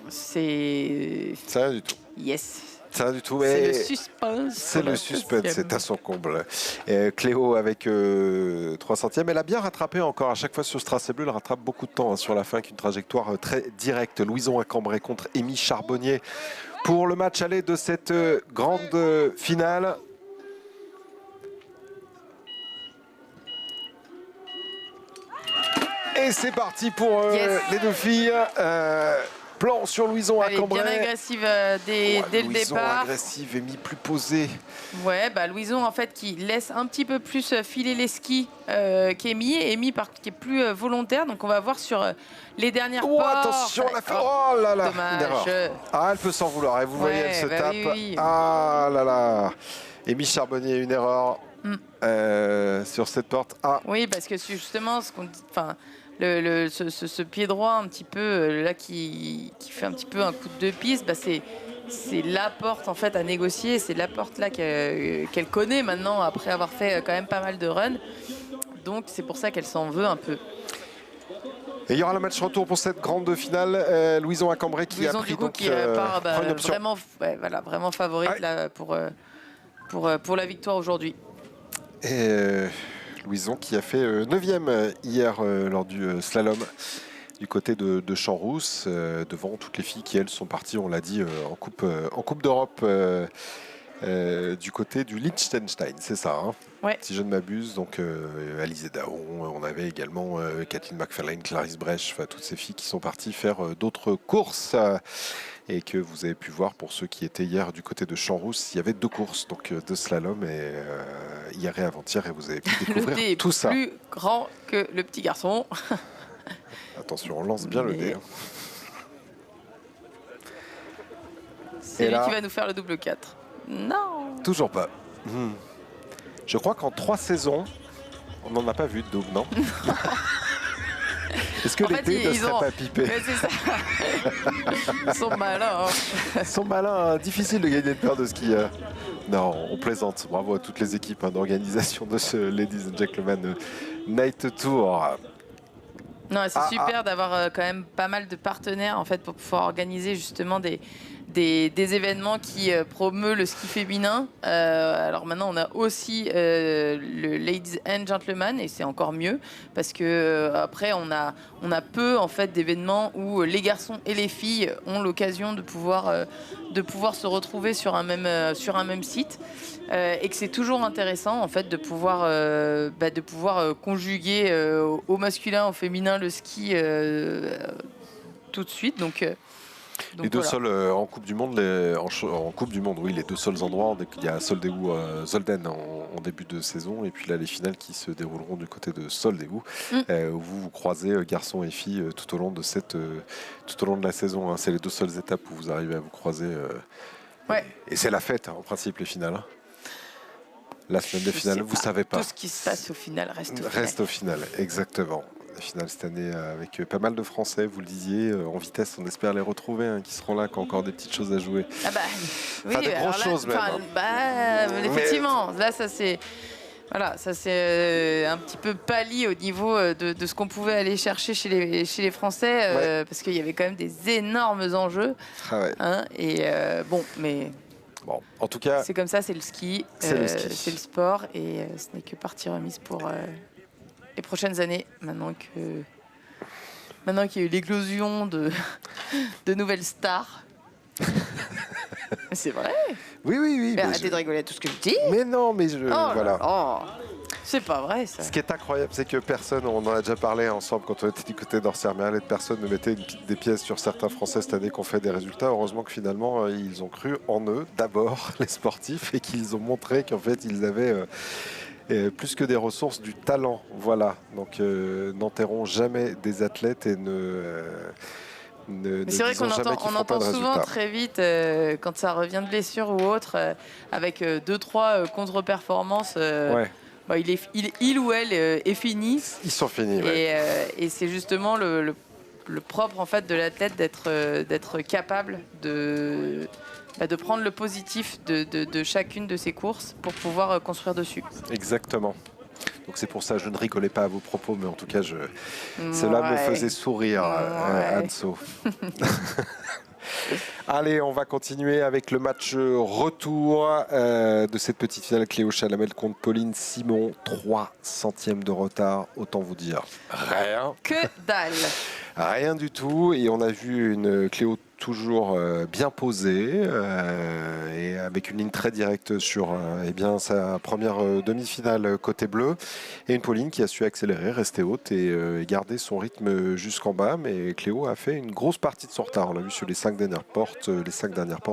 c'est... C'est rien du tout. Yes. C'est rien du tout. C'est le suspense. C'est le suspense, c'est à son comble. Cléo avec 300e, elle a bien rattrapé encore à chaque fois sur ce tracé bleu, elle rattrape beaucoup de temps sur la fin avec une trajectoire très directe. Louison à Cambrai contre Amy Charbonnier pour le match aller de cette grande finale. Et c'est parti pour les deux filles. Plan sur Louison à Cambrai. Bien agressive dès le départ. Agressive et plus posée. Ouais, bah Louison en fait qui laisse un petit peu plus filer les skis qu'Amy. Amy qui est plus volontaire. Donc on va voir sur les dernières portes. Attention, la oh là là, dommage. Ah, elle peut s'en vouloir. Et vous voyez, elle se tape. Oui. Ah là là. Amy Charbonnier, une erreur sur cette porte. Ah. Oui, parce que justement, ce qu'on dit, enfin. Ce pied droit un petit peu là qui fait un petit peu un coup de deux pistes, bah c'est la porte en fait à négocier, c'est la porte là qu'elle connaît maintenant après avoir fait quand même pas mal de runs, donc c'est pour ça qu'elle s'en veut un peu. Et il y aura le match retour pour cette grande finale. Louison à Cambrai qui a pris donc qui part vraiment favorite là, pour la victoire aujourd'hui. Et Louison qui a fait 9e hier lors du slalom du côté de Champs-Rousse, devant toutes les filles qui, elles, sont parties, on l'a dit, en Coupe d'Europe du côté du Liechtenstein, c'est ça, hein, ouais. Si je ne m'abuse. Donc Alizé Daon, on avait également Kathleen McFarlane, Clarisse Brech, toutes ces filles qui sont parties faire d'autres courses. Et que vous avez pu voir pour ceux qui étaient hier du côté de Champs-Rousse, il y avait 2 courses, donc 2 slaloms et hier et avant-hier, et vous avez pu découvrir tout ça. Le dé est plus grand que le petit garçon. Attention, on lance bien le dé. C'est lui qui va nous faire le double 4. Non. Toujours pas. Je crois qu'en 3 saisons, on n'en a pas vu de double, non? Est-ce que les dés ne seraient pas pipés? C'est ça. Ils sont malins. Ils sont malins, hein. Difficile de gagner une paire de skieurs. Non, on plaisante. Bravo à toutes les équipes d'organisation de ce Ladies and Gentlemen Night Tour. Non, c'est super d'avoir quand même pas mal de partenaires en fait pour pouvoir organiser justement des événements qui promeuvent le ski féminin. Alors maintenant, on a aussi le Ladies and Gentlemen et c'est encore mieux parce que après, on a peu en fait d'événements où les garçons et les filles ont l'occasion de pouvoir se retrouver sur un même site et que c'est toujours intéressant en fait de pouvoir conjuguer au masculin, au féminin le ski tout de suite. Donc les deux seuls en Coupe du Monde, en Coupe du Monde, oui, les 2 seuls endroits, il y a Soldeu Zolden en début de saison, et puis là les finales qui se dérouleront du côté de Soldeu, où vous croisez garçons et filles tout au long de la saison. Hein. C'est les 2 seules étapes où vous arrivez à vous croiser. Et c'est la fête, en principe, les finales. Hein. La semaine des finales, vous savez pas. Tout ce qui se passe au final reste au final. Exactement. La finale cette année avec pas mal de Français, vous le disiez, en vitesse, on espère les retrouver, qui seront là, qui ont encore des petites choses à jouer. Ah bah, oui, des grosses choses même. Effectivement, là ça c'est... Voilà, ça c'est un petit peu pâli au niveau de ce qu'on pouvait aller chercher chez les Français, parce qu'il y avait quand même des énormes enjeux. Hein, et mais... Bon, en tout cas, c'est comme ça, c'est le ski, c'est le sport, et ce n'est que partie remise pour les prochaines années. Maintenant qu'il y a eu l'éclosion de nouvelles stars. C'est vrai. Oui. Mais arrêtez de rigoler à tout ce que je dis. Mais non, mais voilà. C'est pas vrai, ça. Ce qui est incroyable, c'est que personne, on en a déjà parlé ensemble quand on était du côté d'Orsières-Merlet, personne ne mettait des pièces sur certains Français cette année qui ont fait des résultats. Heureusement que finalement, ils ont cru en eux, d'abord, les sportifs, et qu'ils ont montré qu'en fait, ils avaient plus que des ressources, du talent. Voilà. Donc, n'enterrons jamais des athlètes et mais c'est vrai qu'on entend souvent très vite, quand ça revient de blessure ou autre, avec 2-3 contre-performances. Il ou elle est fini. Ils sont finis. Et c'est justement le propre en fait de l'athlète d'être capable de prendre le positif de chacune de ses courses pour pouvoir construire dessus. Exactement. Donc c'est pour ça que je ne rigolais pas à vos propos, mais en tout cas, cela me faisait sourire, Anso. Allez, on va continuer avec le match retour de cette petite finale Cléo Chalamel contre Pauline Simon. 3 centièmes de retard, autant vous dire rien. Que dalle. Rien du tout. Et on a vu une Cléo toujours bien posée et avec une ligne très directe sur sa première demi-finale côté bleu. Et une Pauline qui a su accélérer, rester haute et garder son rythme jusqu'en bas. Mais Cléo a fait une grosse partie de son retard. On l'a vu sur les 5 dernières portes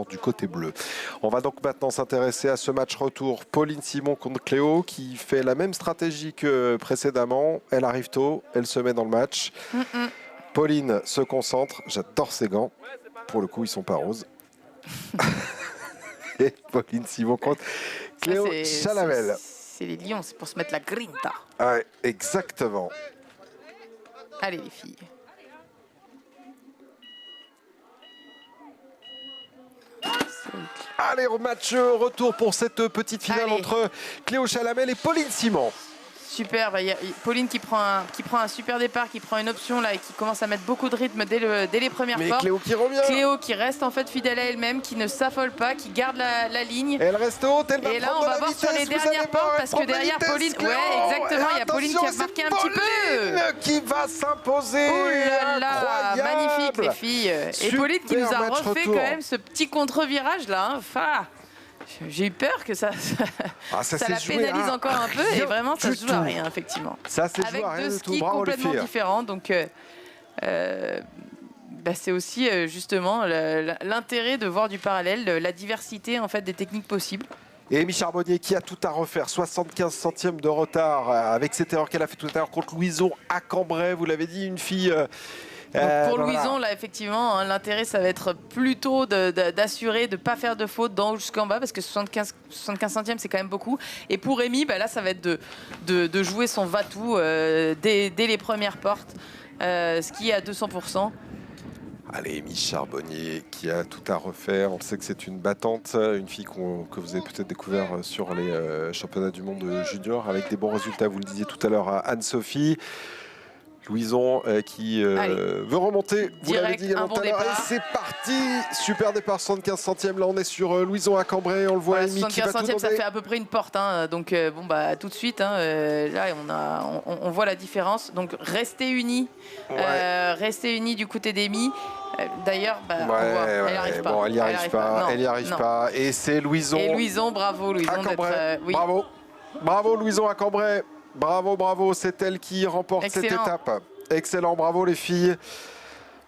du côté bleu. On va donc maintenant s'intéresser à ce match retour. Pauline Simon contre Cléo qui fait la même stratégie que précédemment. Elle arrive tôt, elle se met dans le match. Pauline se concentre. J'adore ses gants. Pour le coup, ils sont pas roses. Et Pauline Simon contre Cléo Chalamel. C'est les lions, c'est pour se mettre la grinta. Ouais, exactement. Allez les filles. Allez, au match retour pour cette petite finale entre Cléo Chalamel et Pauline Simon. Super, il y a Pauline qui prend un super départ, qui prend une option là et qui commence à mettre beaucoup de rythme dès les premières portes. Cléo qui revient. Cléo qui reste en fait fidèle à elle-même, qui ne s'affole pas, qui garde la ligne. Elle reste haute, elle va et là on va voir sur les dernières portes parce que derrière Pauline, exactement, il y a Pauline qui a marqué un petit peu. Qui va s'imposer. Oh là là, magnifique les filles. Et Pauline qui nous a refait quand même ce petit contre-virage là. Enfin, j'ai eu peur que ça la pénalise encore un peu et vraiment ça se joue à rien effectivement. Ça s'est joué à rien du tout. Bravo les filles. Complètement différents donc c'est aussi justement l'intérêt de voir du parallèle, la diversité en fait des techniques possibles. Et Amy Charbonnier qui a tout à refaire, 75 centièmes de retard avec cette erreur qu'elle a fait tout à l'heure contre Louison à Cambrai. Vous l'avez dit, une fille. Pour Louison, là, effectivement, l'intérêt, ça va être plutôt d'assurer de ne pas faire de faute d'en haut jusqu'en bas, parce que 75 centièmes, c'est quand même beaucoup. Et pour Amy, là, ça va être de jouer son va-tout dès les premières portes, ce qui est à 200%. Allez, Amy Charbonnier qui a tout à refaire. On sait que c'est une battante, une fille que vous avez peut-être découvert sur les championnats du monde junior, avec des bons résultats, vous le disiez tout à l'heure à Anne-Sophie. Louison qui veut remonter, vous l'avez dit tout à l'heure, et c'est parti. Super départ, 75 centièmes, là on est sur Louison à Cambrai, on le voit. 75 centièmes, ça fait à peu près une porte, donc tout de suite, là on voit la différence, donc restez unis, du côté d'Amy. D'ailleurs, on voit, elle n'y arrive pas. Bon, elle n'y arrive pas, et c'est Louison. Et Louison, bravo Louison. À Cambrai, bravo Louison à Cambrai. Bravo, c'est elle qui remporte cette étape. Excellent, bravo les filles.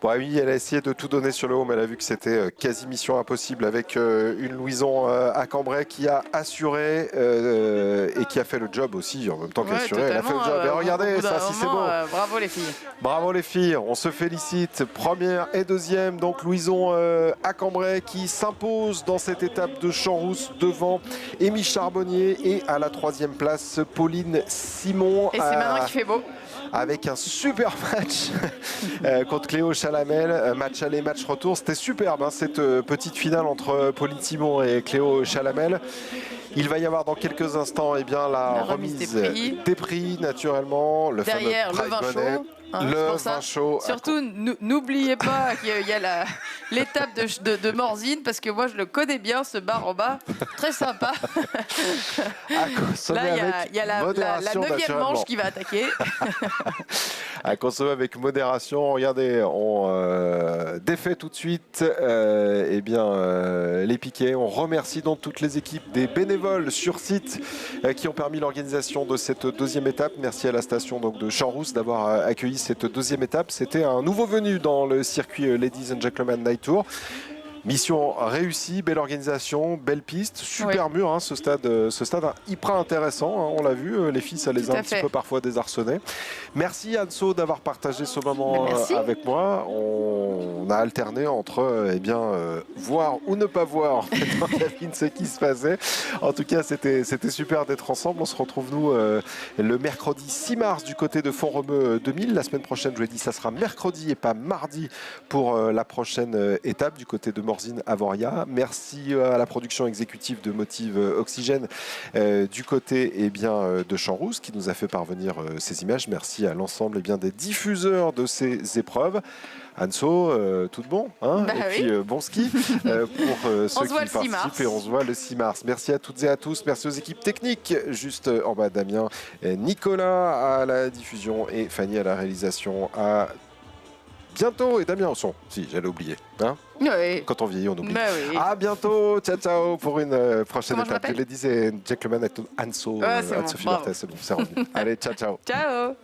Bon, oui, elle a essayé de tout donner sur le haut, mais elle a vu que c'était quasi mission impossible avec une Louison à Cambrai qui a assuré et qui a fait le job aussi en même temps qu'assuré. Elle a fait le job. Et regardez, ça, si c'est beau. Bravo les filles. Bravo les filles, on se félicite. Première et deuxième, donc Louison à Cambrai qui s'impose dans cette étape de Champs-Rousse devant Amy Charbonnier et à la troisième place, Pauline Simon. Et c'est maintenant qu'il fait beau. Avec un super match contre Cléo Chalamel, match aller, match retour. C'était superbe cette petite finale entre Pauline Simon et Cléo Chalamel. Il va y avoir dans quelques instants la remise des prix naturellement. Derrière le vin chaud. Le vin chaud. Surtout, n'oubliez pas qu'il y a l'étape de Morzine, parce que moi je le connais bien, ce bar en bas, très sympa. Là, il y a la 9e manche qui va attaquer. À consommer avec modération. Regardez, on défait tout de suite les piquets. On remercie donc toutes les équipes des bénévoles sur site qui ont permis l'organisation de cette deuxième étape. Merci à la station donc, de Champs-Rousse d'avoir accueilli cette deuxième étape. C'était un nouveau venu dans le circuit Ladies and Gentlemen Night Tour. Mission réussie, belle organisation, belle piste, super mur, ce stade hyper intéressant, on l'a vu, les filles ça les a un petit peu parfois désarçonnées. Merci Anso d'avoir partagé ce moment avec moi. On a alterné entre voir ou ne pas voir dans la cabine ce qui se passait. En tout cas c'était super d'être ensemble. On se retrouve nous le mercredi 6 mars du côté de Font-Romeu 2000. La semaine prochaine, je l'ai dit, ça sera mercredi et pas mardi pour la prochaine étape du côté de Morzine Avoria. Merci à la production exécutive de Motive Oxygène du côté de Champs-Rousse qui nous a fait parvenir ces images. Merci à l'ensemble des diffuseurs de ces épreuves. Anso, tout de bon, hein, et puis bon ski pour ceux qui participent et on se voit le 6 mars. Merci à toutes et à tous, merci aux équipes techniques, juste en bas Damien, Nicolas à la diffusion et Fanny à la réalisation. À bientôt et Damien au son, si j'allais oublier. Hein, oui. Quand on vieillit, on oublie. Oui. À bientôt, ciao ciao pour une prochaine Comment étape de Ladies and Gentlemen avec Anso, Anne-Sophie Berthet, c'est bon, c'est revenu. Allez, ciao ciao. Ciao.